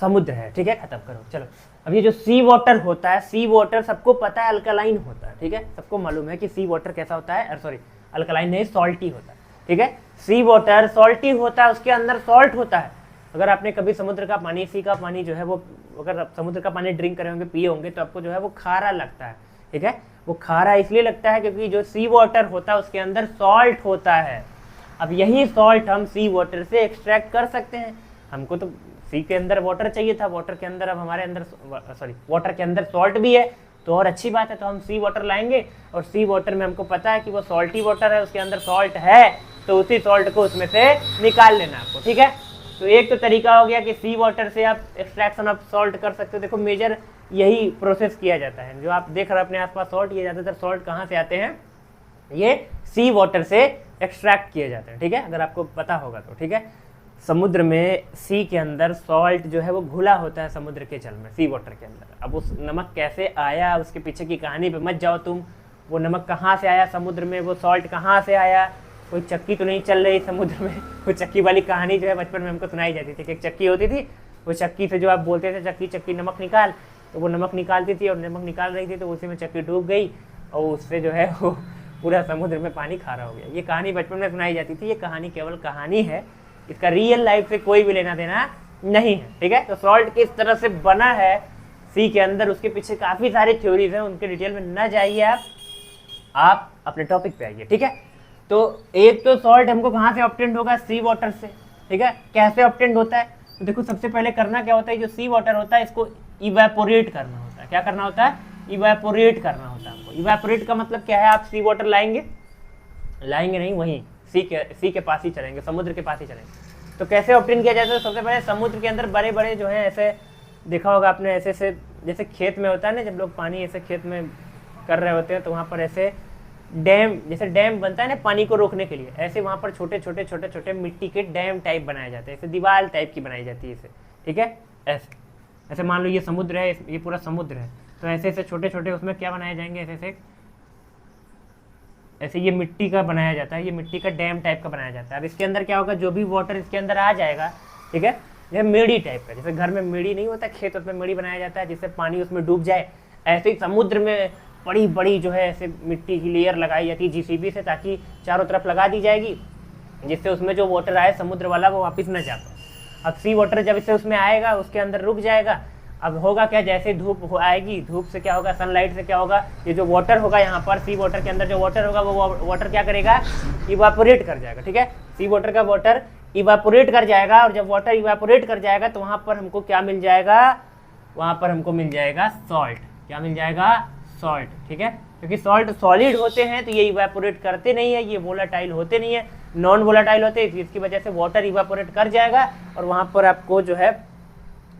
समुद्र है, ठीक है। खत्म करो, चलो। अब ये जो सी वाटर होता है, सी वाटर सबको पता है अल्कलाइन होता है, ठीक है। सबको मालूम है कि सी वाटर कैसा होता है, सॉरी अल्कलाइन नहीं, सॉल्टी होता है, ठीक है। सी वाटर सॉल्टी होता है, उसके अंदर सॉल्ट होता है। अगर आपने कभी समुद्र का पानी, सी का पानी जो है वो, अगर आप समुद्र का पानी ड्रिंक करे होंगे, पिए होंगे, तो आपको जो है वो खारा लगता है, ठीक है। वो खारा इसलिए लगता है क्योंकि जो सी वाटर होता है उसके अंदर सॉल्ट होता है। अब यही सॉल्ट हम सी वाटर से एक्सट्रैक्ट कर सकते हैं। हमको तो सी के अंदर वाटर चाहिए था, वाटर के अंदर अब हमारे अंदर, सॉरी वाटर के अंदर सॉल्ट भी है, तो और अच्छी बात है। तो हम सी वाटर लाएंगे और सी वाटर में हमको पता है कि वो सॉल्टी वाटर है, उसके अंदर सॉल्ट है, तो उसी सॉल्ट को उसमें से निकाल लेना आपको, ठीक है। तो एक तो तरीका हो गया कि सी वाटर से आप एक्सट्रैक्शन ऑफ सॉल्ट कर सकते हो। देखो मेजर यही प्रोसेस किया जाता है, जो आप देख रहे हो अपने आसपास सॉल्ट, ये ज़्यादातर सॉल्ट कहाँ से आते हैं, ये सी वाटर से एक्सट्रैक्ट किए जाते हैं, ठीक है। अगर आपको पता होगा तो, ठीक है। समुद्र में सी के अंदर सॉल्ट जो है वो घुला होता है समुद्र के जल में, सी वाटर के अंदर। अब उस नमक कैसे आया, उसके पीछे की कहानी पे मत जाओ तुम। वो नमक कहाँ से आया समुद्र में, वो सॉल्ट कहाँ से आया, कोई चक्की तो नहीं चल रही समुद्र में। वो चक्की वाली कहानी जो है बचपन में हमको सुनाई जाती थी कि एक चक्की होती थी, वो चक्की से जो आप बोलते थे चक्की चक्की नमक निकाल, तो वो नमक निकालती थी और नमक निकाल रही थी, तो उसी में चक्की डूब गई और उससे जो है वो पूरा समुद्र में पानी खारा हो गया। ये कहानी बचपन में सुनाई जाती थी। ये कहानी केवल कहानी है, इसका रियल लाइफ से कोई भी लेना देना नहीं है, ठीक है। तो सॉल्ट किस तरह से बना है सी के अंदर, उसके पीछे काफ़ी सारी थ्योरीज हैं, उनके डिटेल में न जाइए आप अपने टॉपिक पे आइए, ठीक है। तो एक तो सॉल्ट हमको कहाँ से ऑब्टेंड होगा, सी वाटर से, ठीक है। कैसे ऑब्टेंड होता है, तो देखो सबसे पहले करना क्या होता है, जो सी वाटर होता है इसको इवेपोरेट करना होता है। क्या करना होता है, इवेपोरेट करना होता है हमको। इवेपोरेट का मतलब क्या है, आप सी वाटर लाएंगे नहीं, वहीं सी के पास ही चलेंगे, समुद्र के पास ही चलेंगे। तो कैसे ऑब्टेन किया जाता है, सबसे पहले समुद्र के अंदर बड़े बड़े जो है, ऐसे देखा होगा आपने, ऐसे ऐसे जैसे खेत में होता है ना, जब लोग पानी ऐसे खेत में कर रहे होते हैं, तो वहाँ पर ऐसे डैम, जैसे डैम बनता है ना पानी को रोकने के लिए, ऐसे वहाँ पर छोटे छोटे मिट्टी के डैम टाइप बनाए जाते हैं, ऐसे दीवार टाइप की बनाई जाती है इसे, ठीक है। ऐसे मान लो ये समुद्र है, ये पूरा समुद्र है, तो ऐसे ऐसे छोटे छोटे उसमें क्या बनाए जाएंगे, ऐसे ये मिट्टी का बनाया जाता है, ये मिट्टी का डैम टाइप का बनाया जाता है। अब इसके अंदर क्या होगा, जो भी वाटर इसके अंदर आ जाएगा, ठीक है, ये मेड़ी टाइप का, जैसे घर में मेड़ी नहीं होता खेत, उसमें मेड़ी बनाया जाता है जिससे पानी उसमें डूब जाए, ऐसे ही समुद्र में बड़ी बड़ी जो है ऐसे मिट्टी की लेयर लगाई जाती है जीसीबी से, ताकि चारों तरफ लगा दी जाएगी, जिससे उसमें जो वाटर आए समुद्र वाला वो वापस न जा पाए। अब सी वाटर जब इससे उसमें आएगा, उसके अंदर रुक जाएगा। अब होगा क्या, जैसे धूप आएगी, धूप से क्या होगा, सनलाइट से क्या होगा, ये जो वाटर होगा यहाँ पर सी वाटर के अंदर जो वाटर होगा, वो वाटर क्या करेगा, इवापोरेट कर जाएगा, ठीक है। सी वाटर का वाटर इवापोरेट कर जाएगा, और जब वाटर इवापोरेट कर जाएगा तो वहाँ पर हमको क्या मिल जाएगा, वहाँ पर हमको मिल जाएगा सॉल्ट। क्या मिल जाएगा, सॉल्ट, ठीक है। क्योंकि सॉल्ट सॉलिड होते हैं तो ये इवापोरेट करते नहीं है, ये वोलाटाइल होते नहीं है, नॉन वोलाटाइल होते हैं, इसकी वजह से वाटर इवापोरेट कर जाएगा और वहाँ पर आपको जो है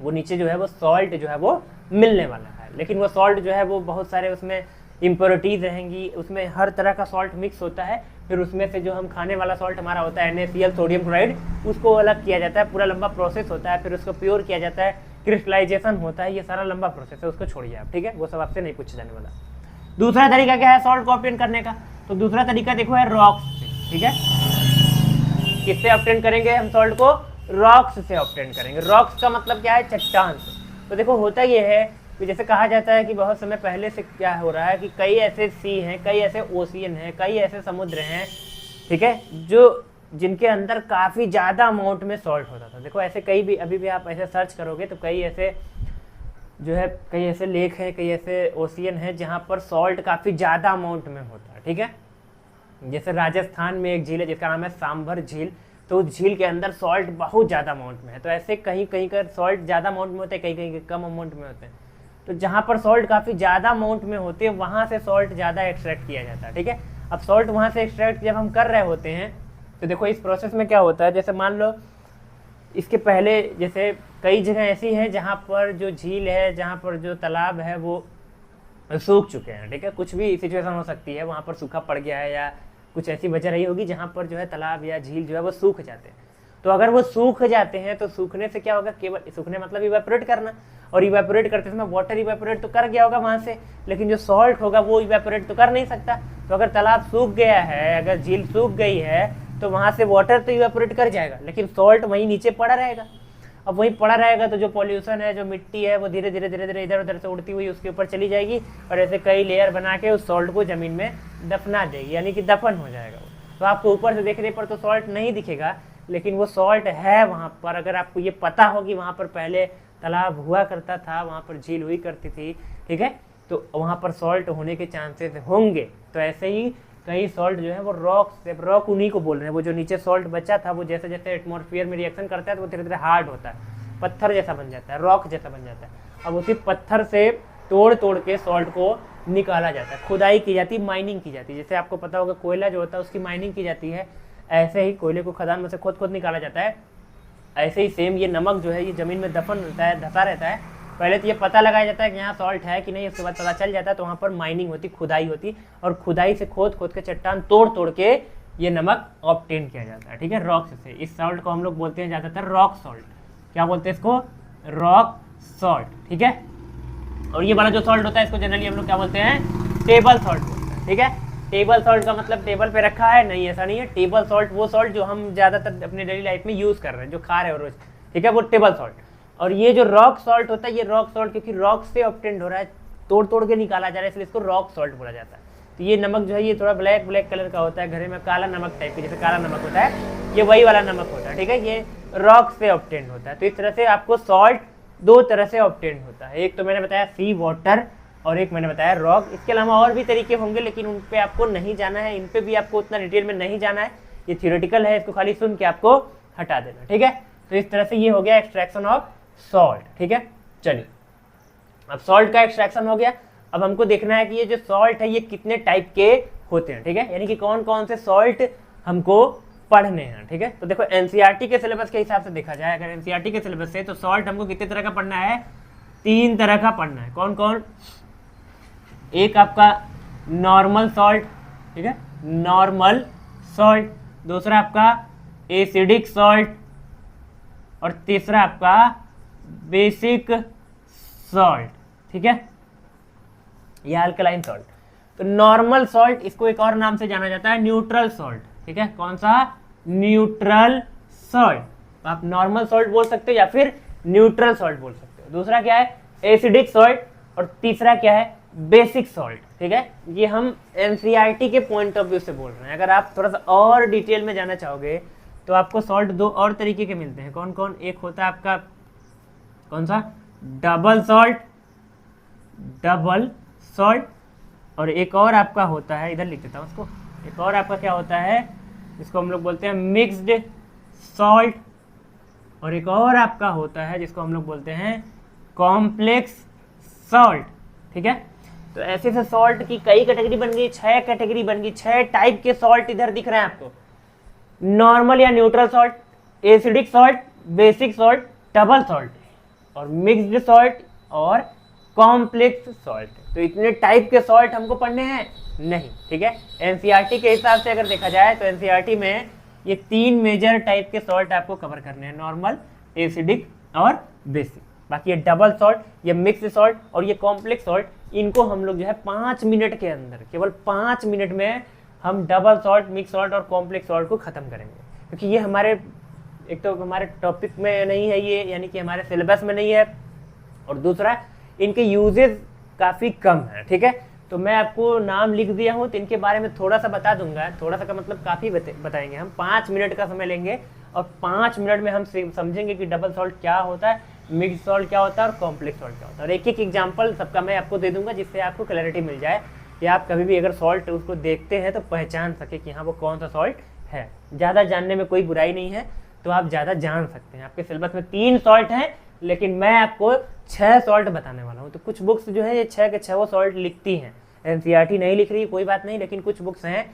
वो नीचे जो है वो सॉल्ट जो है वो मिलने वाला है। लेकिन वो सॉल्ट जो है वो बहुत सारे उसमें इम्प्योरिटीज़ रहेंगी, उसमें हर तरह का सॉल्ट मिक्स होता है। फिर उसमें से जो हम खाने वाला सॉल्ट हमारा होता है NaCl, सोडियम क्लोराइड, उसको अलग किया जाता है, पूरा लंबा प्रोसेस होता है। फिर उसको प्योर किया जाता है, क्रिस्टलाइजेशन होता है, ये सारा लंबा प्रोसेस है, उसको छोड़िए आप, ठीक है, वो सब आपसे नहीं पूछा जाने वाला। दूसरा तरीका क्या है सॉल्ट को ऑब्टेन करने का, तो दूसरा तरीका देखो है रॉक्स से, ठीक है। किससे ऑब्टेन करेंगे हम सॉल्ट को, रॉक्स से ऑब्टेन करेंगे। रॉक्स का मतलब क्या है, चट्टान से। तो देखो होता ये है कि जैसे कहा जाता है कि बहुत समय पहले से क्या हो रहा है कि कई ऐसे सी हैं, कई ऐसे ओशियन हैं, कई ऐसे समुद्र हैं, ठीक है, जो जिनके अंदर काफ़ी ज़्यादा अमाउंट में सॉल्ट होता था। देखो ऐसे कई भी, अभी भी आप ऐसे सर्च करोगे तो कई ऐसे जो है, कई ऐसे लेक हैं, कई ऐसे ओशियन हैं जहाँ पर सॉल्ट काफ़ी ज़्यादा अमाउंट में होता है, ठीक है। जैसे राजस्थान में एक झील है जिसका नाम है सांभर झील, तो उस झील के अंदर सॉल्ट बहुत ज़्यादा अमाउंट में है। तो ऐसे कहीं कहीं का सॉल्ट ज़्यादा अमाउंट में होते हैं, कहीं कहीं कम अमाउंट में होते हैं। तो जहाँ पर सॉल्ट काफ़ी ज़्यादा अमाउंट में होते हैं वहाँ से सॉल्ट ज़्यादा एक्सट्रैक्ट किया जाता है, ठीक है। अब सॉल्ट वहाँ से एक्सट्रैक्ट जब हम कर रहे होते हैं तो देखो इस प्रोसेस में क्या होता है, जैसे मान लो इसके पहले जैसे कई जगह ऐसी हैं जहाँ पर जो झील है, जहाँ पर जो तालाब है वो सूख चुके हैं, ठीक है। कुछ भी सिचुएशन हो सकती है, वहाँ पर सूखा पड़ गया है या कुछ ऐसी वजह रही होगी जहाँ पर जो है तालाब या झील जो है वो सूख जाते हैं। तो अगर वो सूख जाते हैं तो सूखने से क्या होगा, केवल सूखने मतलब इवेपोरेट करना, और इवेपोरेट करते समय वाटर इवेपोरेट तो कर गया होगा वहाँ से, लेकिन जो सॉल्ट होगा वो इवेपोरेट तो कर नहीं सकता। तो अगर तालाब सूख गया है, अगर झील सूख गई है, तो वहाँ से वाटर तो इवेपोरेट कर जाएगा, लेकिन सॉल्ट वहीं नीचे पड़ा रहेगा। अब वहीं पड़ा रहेगा तो जो पॉल्यूशन है, जो मिट्टी है, वो धीरे धीरे धीरे धीरे इधर उधर से उड़ती हुई उसके ऊपर चली जाएगी, और ऐसे कई लेयर बना के उस सॉल्ट को ज़मीन में दफना देगी, यानी कि दफन हो जाएगा वो। तो आपको ऊपर से देखने पर तो सॉल्ट नहीं दिखेगा, लेकिन वो सॉल्ट है वहाँ पर। अगर आपको ये पता हो कि वहाँ पर पहले तालाब हुआ करता था, वहाँ पर झील हुई करती थी, ठीक है, तो वहाँ पर सॉल्ट होने के चांसेस होंगे। तो ऐसे ही कई सॉल्ट जो है वो रॉक उन्हीं को बोल रहे हैं। वो जो नीचे सॉल्ट बचा था वो जैसे जैसे एटमॉस्फेयर में रिएक्शन करता है तो वो धीरे धीरे हार्ड होता है, पत्थर जैसा बन जाता है, रॉक जैसा बन जाता है। अब उसी पत्थर से तोड़ तोड़ के सॉल्ट को निकाला जाता है, खुदाई की जाती है, माइनिंग की जाती है। जैसे आपको पता होगा कोयला जो होता है उसकी माइनिंग की जाती है, ऐसे ही कोयले को खदान में से खोद निकाला जाता है। ऐसे ही सेम ये नमक जो है ये ज़मीन में दफन होता है, धसा रहता है। पहले तो ये पता लगाया जाता है कि यहाँ सॉल्ट है कि नहीं, उसके बाद पता चल जाता है तो वहाँ पर माइनिंग होती, खुदाई होती, और खुदाई से खोद के चट्टान तोड़ के ये नमक ऑब्टेन किया जाता है, ठीक है, रॉक से। इस सॉल्ट को हम लोग बोलते हैं ज़्यादातर रॉक सॉल्ट। क्या बोलते हैं इसको? रॉक सॉल्ट, ठीक है। और ये बड़ा जो सॉल्ट होता है इसको जनरली हम लोग क्या बोलते हैं? टेबल सॉल्ट बोलते हैं, ठीक है। टेबल सॉल्ट का मतलब टेबल पे रखा है, नहीं, ऐसा नहीं है। टेबल सॉल्ट वो सॉल्ट जो हम ज़्यादातर अपने डेली लाइफ में यूज़ कर रहे हैं, जो खा रहे हैं रोज, ठीक है, वो टेबल सॉल्ट। और ये जो रॉक सॉल्ट होता है, ये रॉक सॉल्ट क्योंकि रॉक से ऑब्टेंड हो रहा है, तोड़ के निकाला जा रहा है, इसलिए इसको रॉक सॉल्ट बोला जाता है। तो ये नमक जो है ये थोड़ा ब्लैक कलर का होता है, घरे में काला नमक टाइप के, जैसे काला नमक होता है, ये वही वाला नमक होता है, ठीक है। ये रॉक से ऑब्टेंड होता है। तो इस तरह से आपको सॉल्ट दो तरह से ऑब्टेंड होता है, एक तो मैंने बताया सी वाटर और एक मैंने बताया रॉक। इसके अलावा और भी तरीके होंगे, लेकिन उन पे आपको नहीं जाना है, इन पे भी आपको उतना डिटेल में नहीं जाना है, ये थियोरेटिकल है, इसको खाली सुन के आपको हटा देना, ठीक है। तो इस तरह से ये हो गया एक्सट्रैक्शन ऑफ सॉल्ट, ठीक है। चलिए, अब सॉल्ट का एक्सट्रैक्शन हो गया। अब हमको देखना है कि ये जो सॉल्ट है ये कितने टाइप के होते हैं, ठीक है, यानी कि कौन कौन से सॉल्ट हमको पढ़ने हैं, ठीक है। तो देखो एनसीईआरटी के सिलेबस के हिसाब से देखा जाए, अगर एनसीईआरटी के सिलेबस से, तो सॉल्ट हमको कितने तरह का पढ़ना है? 3 तरह का पढ़ना है। कौन कौन? एक आपका नॉर्मल सॉल्ट, ठीक है, नॉर्मल सॉल्ट। दूसरा आपका एसिडिक सॉल्ट, और तीसरा आपका बेसिक सॉल्ट, ठीक है, या अल्कलाइन सॉल्ट। तो नॉर्मल सॉल्ट, इसको एक और नाम से जाना जाता है न्यूट्रल सॉल्ट, ठीक है। कौन सा? Neutral salt. आप नॉर्मल सॉल्ट बोल सकते हो या फिर न्यूट्रल सॉल्ट बोल सकते हो। दूसरा क्या है? एसिडिक सॉल्ट, और तीसरा क्या है? बेसिक सॉल्ट, ठीक है। ये हम एनसीईआरटी के पॉइंट ऑफ व्यू से बोल रहे हैं। अगर आप थोड़ा सा और डिटेल में जाना चाहोगे तो आपको सॉल्ट 2 और तरीके के मिलते हैं। कौन कौन? एक होता है आपका कौन सा? डबल सॉल्ट, डबल सॉल्ट, और एक और आपका होता है, इधर लिख देता हूँ उसको, एक और आपका क्या होता है, जिसको हम लोग बोलते हैं मिक्स्ड सॉल्ट, और एक और आपका होता है जिसको हम लोग बोलते हैं कॉम्प्लेक्स सॉल्ट, ठीक है। तो ऐसे से सॉल्ट की कई कैटेगरी बन गई, 6 कैटेगरी बन गई, 6 टाइप के सॉल्ट इधर दिख रहे हैं आपको। नॉर्मल या neutral salt, acidic salt, basic salt, double salt, और मिक्स्ड सॉल्ट, और कॉम्प्लेक्स सॉल्ट। तो इतने टाइप के सॉल्ट हमको पढ़ने हैं नहीं, ठीक है। एनसीईआरटी के हिसाब से अगर देखा जाए तो एनसीईआरटी में ये 3 मेजर टाइप के सॉल्ट आपको कवर करने हैं, नॉर्मल, एसिडिक और बेसिक। बाकी ये डबल सॉल्ट, ये मिक्स सॉल्ट और ये कॉम्प्लेक्स सॉल्ट, इनको हम लोग जो है 5 मिनट के अंदर, केवल 5 मिनट में हम डबल सॉल्ट, मिक्स सॉल्ट और कॉम्प्लेक्स सॉल्ट को ख़त्म करेंगे। क्योंकि ये हमारे, एक तो हमारे टॉपिक में नहीं है ये, यानी कि हमारे सिलेबस में नहीं है, और दूसरा इनके यूजेस काफ़ी कम है, ठीक है। तो मैं आपको नाम लिख दिया हूँ, तो इनके बारे में थोड़ा सा बता दूंगा। थोड़ा सा का मतलब काफ़ी बताएंगे हम। 5 मिनट का समय लेंगे और 5 मिनट में हम समझेंगे कि डबल सॉल्ट क्या होता है, मिक्स सॉल्ट क्या होता है, और कॉम्प्लेक्स सॉल्ट क्या होता है। और एक एक एग्जाम्पल सबका मैं आपको दे दूंगा, जिससे आपको क्लैरिटी मिल जाए कि आप कभी भी अगर सॉल्ट उसको देखते हैं तो पहचान सके कि हाँ वो कौन सा सॉल्ट है। ज़्यादा जानने में कोई बुराई नहीं है, तो आप ज़्यादा जान सकते हैं। आपके सिलेबस में 3 सॉल्ट हैं, लेकिन मैं आपको 6 सॉल्ट बताने वाला हूँ। तो कुछ बुक्स जो है ये 6 के 6 वो सॉल्ट लिखती हैं, एनसीईआरटी नहीं लिख रही, कोई बात नहीं, लेकिन कुछ बुक्स हैं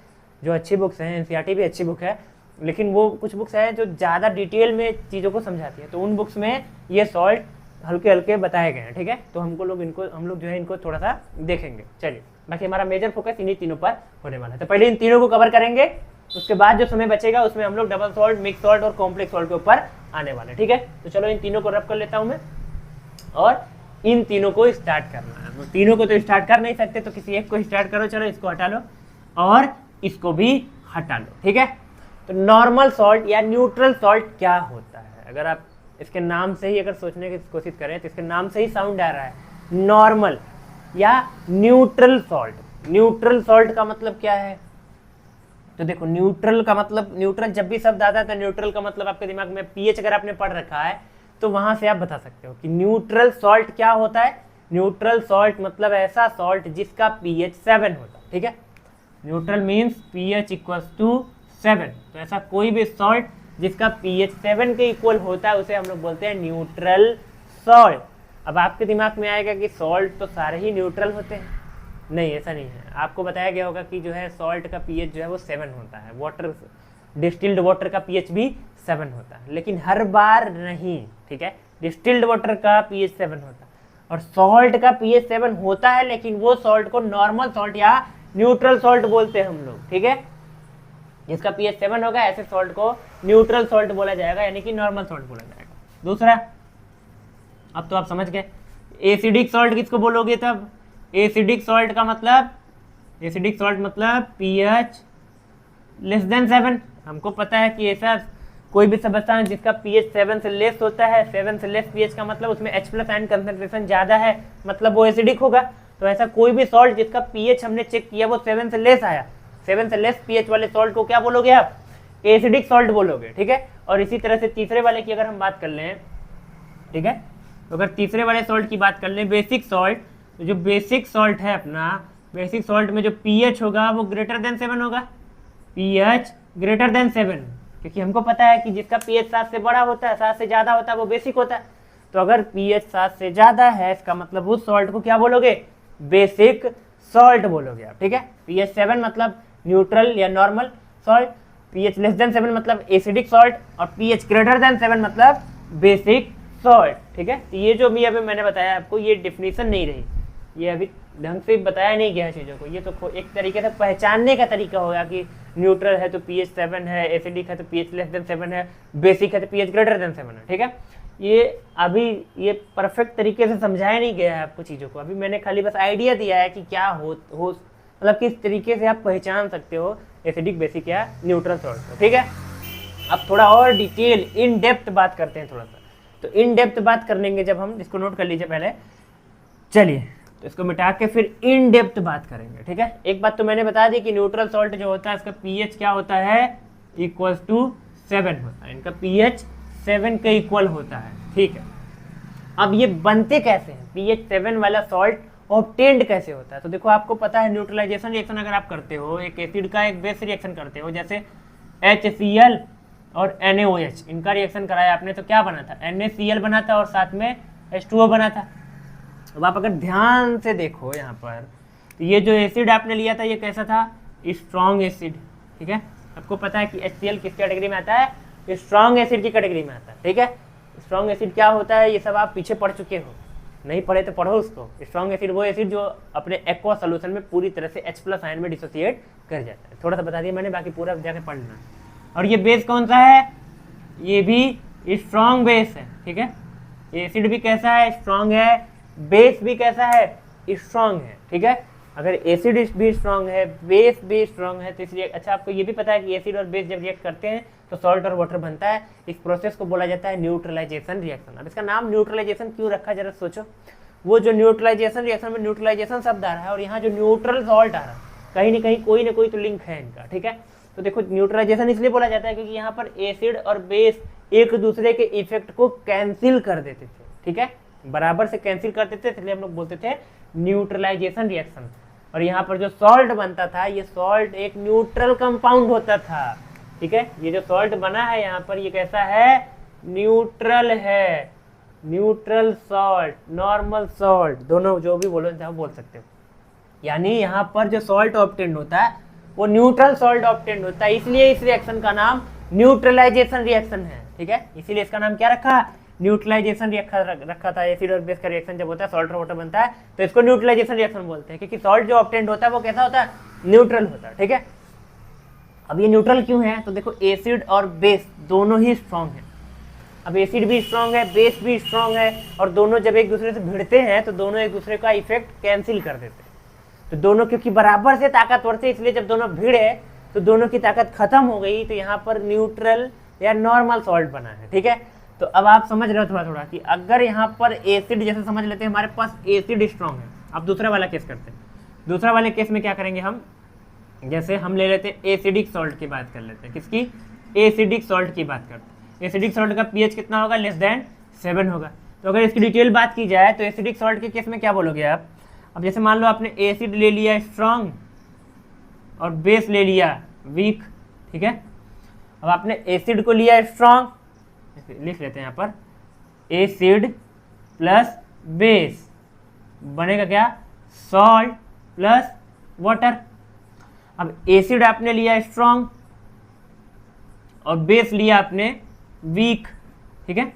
जो अच्छी बुक्स हैं, एनसीईआरटी भी अच्छी बुक है, लेकिन वो कुछ बुक्स हैं जो ज़्यादा डिटेल में चीज़ों को समझाती है। तो उन बुक्स में ये सॉल्ट हल्के हल्के बताए गए हैं, ठीक है। तो हम लोग जो है इनको थोड़ा सा देखेंगे। चलिए, बाकी हमारा मेजर फोकस इन्हीं तीनों पर होने वाला है। तो पहले इन तीनों को कवर करेंगे, उसके बाद जो समय बचेगा उसमें हम लोग डबल सॉल्ट, मिक्स सॉल्ट और कॉम्प्लेक्स सॉल्ट के ऊपर आने वाले, ठीक है। तो चलो इन तीनों को रब कर लेता हूं मैं, और इन तीनों को स्टार्ट करना है। तीनों को तो स्टार्ट कर नहीं सकते, तो किसी एक को स्टार्ट करो। चलो इसको हटा लो और इसको भी हटा लो, ठीक है। तो नॉर्मल सॉल्ट या न्यूट्रल सॉल्ट क्या होता है? अगर आप इसके नाम से ही अगर सोचने की कोशिश करें तो इसके नाम से ही साउंड आ रहा है, नॉर्मल या न्यूट्रल सॉल्ट। न्यूट्रल सॉल्ट का मतलब क्या है? तो देखो, न्यूट्रल का मतलब, न्यूट्रल जब भी शब्द आता है तो न्यूट्रल का मतलब आपके दिमाग में पीएच अगर आपने पढ़ रखा है तो वहां से आप बता सकते हो कि न्यूट्रल सॉल्ट क्या होता है। न्यूट्रल सॉल्ट मतलब ऐसा सॉल्ट जिसका पीएच 7 होता है, ठीक है। Neutral means pH equals to 7। तो ऐसा कोई भी सॉल्ट जिसका पीएच 7 के इक्वल होता है उसे हम लोग बोलते हैं न्यूट्रल सॉल्ट। अब आपके दिमाग में आएगा कि सॉल्ट तो सारे ही न्यूट्रल होते हैं। नहीं, ऐसा नहीं है। आपको बताया गया होगा कि जो है सॉल्ट का पीएच जो है वो 7 होता है, वाटर, डिस्टिल्ड वाटर का पीएच भी 7 होता है, लेकिन हर बार नहीं, ठीक है। डिस्टिल्ड वाटर का पीएच 7 होता है और सॉल्ट का पीएच 7 होता है, लेकिन वो सॉल्ट को नॉर्मल सॉल्ट या न्यूट्रल सॉल्ट बोलते हैं हम लोग, ठीक है। जिसका पीएच 7 होगा ऐसे सॉल्ट को न्यूट्रल सॉल्ट बोला जाएगा, यानी कि नॉर्मल सॉल्ट बोला जाएगा। दूसरा, अब तो आप समझ गए, एसिडिक सॉल्ट किसको बोलोगे? तब एसिडिक सॉल्ट का मतलब, एसिडिक सॉल्ट मतलब पीएच लेस देन 7। हमको पता है कि ऐसा कोई भी सब्सटेंस जिसका पीएच 7 से लेस होता है, 7 से लेस पीएच का मतलब उसमें H+ आयन कंसंट्रेशन ज्यादा है, मतलब वो एसिडिक होगा। तो ऐसा कोई भी सॉल्ट जिसका पीएच हमने चेक किया वो 7 से लेस आया, 7 से लेस पीएच वाले सॉल्ट को क्या बोलोगे आप? एसिडिक सॉल्ट बोलोगे, ठीक है। और इसी तरह से तीसरे वाले की अगर हम बात कर लें, ठीक है, तो अगर तीसरे वाले सॉल्ट की बात कर लें, बेसिक सॉल्ट, तो जो बेसिक सॉल्ट है अपना, बेसिक सॉल्ट में जो पीएच होगा वो ग्रेटर देन 7 होगा, पीएच ग्रेटर देन 7, क्योंकि हमको पता है कि जिसका पीएच 7 से बड़ा होता है, 7 से ज्यादा होता है, वो बेसिक होता है। तो अगर पीएच 7 से ज्यादा है, इसका मतलब उस सॉल्ट को क्या बोलोगे? बेसिक सॉल्ट बोलोगे आप, ठीक है। पीएच 7 मतलब न्यूट्रल या normal salt, pH less than 7 मतलब एसिडिक सॉल्ट, और पीएच ग्रेटर देन 7 मतलब बेसिक सॉल्ट, ठीक है। तो ये जो भी अभी मैंने बताया आपको, ये डिफिनीशन नहीं रही, ये अभी ढंग से बताया नहीं गया चीज़ों को। ये तो एक तरीके से पहचानने का तरीका होगा कि न्यूट्रल है तो पीएच 7 है, एसिडिक है तो पीएच लेस देन 7 है, बेसिक है तो पीएच ग्रेटर देन 7 है, ठीक है। ये अभी ये परफेक्ट तरीके से समझाया नहीं गया है आपको चीज़ों को। अभी मैंने खाली बस आइडिया दिया है कि क्या हो मतलब किस तरीके से आप पहचान सकते हो एसिडिक, बेसिक या न्यूट्रल सॉल्ट को, ठीक है। अब थोड़ा और डिटेल, इन डेप्थ बात करते हैं थोड़ा सा। तो इन डेप्थ बात कर लेंगे जब हम, इसको नोट कर लीजिए पहले। चलिए, तो इसको मिटा के फिर इन डेप्थ बात करेंगे, ठीक है। एक बात तो मैंने बता दी कि न्यूट्रल सॉल्ट जो होता है इसका पीएच क्या होता है? इक्वल्स टू 7 होता है, इनका पीएच 7 के इक्वल होता है, ठीक है। अब ये बनते कैसे हैं? पीएच 7 वाला सॉल्ट ऑब्टेन्ड कैसे होता है? तो देखो, आपको पता है न्यूट्रलाइजेशन रिएक्शन अगर आप करते हो, एक एसिड का एक बेस रिएक्शन करते हो, जैसे HCl और NaOH, इनका रिएक्शन कराया आपने तो क्या बना था? NaCl बना था और साथ में H2O बना था। अब आप अगर ध्यान से देखो यहाँ पर, तो ये जो एसिड आपने लिया था ये कैसा था? स्ट्रॉन्ग एसिड, ठीक है। आपको पता है कि HCl किस कैटेगरी में आता है? स्ट्रॉन्ग एसिड की कैटेगरी में आता है, ठीक है। स्ट्रॉन्ग एसिड क्या होता है ये सब आप पीछे पढ़ चुके हो, नहीं पढ़े तो पढ़ो उसको। स्ट्रॉन्ग एसिड वो एसिड जो अपने एक्वा सोल्यूशन में पूरी तरह से H+ आयन में डिसोसिएट कर जाता है। थोड़ा सा बता दिया मैंने, बाकी पूरा जाके पढ़ लेना। और ये बेस कौन सा है? ये भी स्ट्रॉन्ग बेस है, ठीक है। एसिड भी कैसा है? स्ट्रॉन्ग है। बेस भी कैसा है? स्ट्रॉन्ग है, ठीक है। अगर एसिड भी स्ट्रॉन्ग है, बेस भी स्ट्रॉन्ग है, तो इसलिए अच्छा आपको ये भी पता है कि एसिड और बेस जब रिएक्ट करते हैं तो सॉल्ट और वाटर बनता है। इस प्रोसेस को बोला जाता है न्यूट्रलाइजेशन रिएक्शन। अब इसका नाम न्यूट्रलाइजेशन क्यों रखा, जरा सोचो। वो जो न्यूट्रलाइजेशन रिएक्शन में न्यूट्रलाइजेशन शब्द आ रहा है और यहाँ जो न्यूट्रल सॉल्ट आ रहा है, कहीं ना कहीं कोई ना कोई तो लिंक है इनका, ठीक है। तो देखो, न्यूट्रलाइजेशन इसलिए बोला जाता है क्योंकि यहाँ पर एसिड और बेस एक दूसरे के इफेक्ट को कैंसिल कर देते थे, ठीक है, बराबर से कैंसिल कर देते थे, इसलिए हम लोग बोलते थे न्यूट्रलाइजेशन रिएक्शन। और यहाँ पर जो सॉल्ट बनता था, ये सॉल्ट एक न्यूट्रल कंपाउंड होता था, ठीक है। ये जो सॉल्ट बना है यहाँ पर, ये कैसा है? न्यूट्रल है। न्यूट्रल सॉल्ट, नॉर्मल सॉल्ट, दोनों जो भी बोलो चाहे बोल सकते हो। यानी यहाँ पर जो सॉल्ट ऑब्टेन्ड होता है वो न्यूट्रल सॉल्ट ऑब्टेन्ड होता है, इसलिए इस रिएक्शन का नाम न्यूट्रलाइजेशन रिएक्शन है, ठीक है। इसीलिए इसका नाम क्या रखा? न्यूट्रलाइजेशन रखा था। एसिड और बेस का रिएक्शन जब होता है, सॉल्ट और वाटर बनता है, तो इसको न्यूट्रलाइजेशन रिएक्शन बोलते हैं, क्योंकि सॉल्ट जो ऑब्टेंड होता है वो कैसा होता है, न्यूट्रल होता है। ठीक है, अब ये न्यूट्रल क्यों है, तो देखो एसिड और बेस दोनों ही स्ट्रॉन्ग है। अब एसिड भी स्ट्रॉन्ग है, बेस भी स्ट्रॉन्ग है, और दोनों जब एक दूसरे से भिड़ते हैं तो दोनों एक दूसरे का इफेक्ट कैंसिल कर देते हैं। तो दोनों क्योंकि बराबर से ताकतवर थे, इसलिए जब दोनों भिड़े तो दोनों की ताकत खत्म हो गई, तो यहाँ पर न्यूट्रल या नॉर्मल सॉल्ट बना है। ठीक है, तो अब आप समझ रहे हो थोड़ा थोड़ा कि अगर यहाँ पर एसिड, जैसे समझ लेते हैं हमारे पास एसिड स्ट्रॉन्ग है। अब दूसरा वाला केस करते हैं। दूसरा वाले केस में क्या करेंगे हम, जैसे हम ले लेते हैं एसिडिक सॉल्ट की बात कर लेते हैं। किसकी, एसिडिक सॉल्ट की बात करते हैं। एसिडिक सॉल्ट का पीएच कितना होगा, लेस देन 7 होगा। तो अगर इसकी डिटेल बात की जाए तो एसिडिक सॉल्ट के केस में क्या बोलोगे आप। अब जैसे मान लो आपने एसिड ले लिया स्ट्रॉन्ग और बेस ले लिया वीक। ठीक है, अब आपने एसिड को लिया स्ट्रॉन्ग, लिख लेते हैं यहाँ पर एसिड प्लस बेस बनेगा क्या, सॉल्ट प्लस वाटर। अब एसिड आपने लिया स्ट्रॉन्ग और बेस लिया आपने वीक। ठीक है,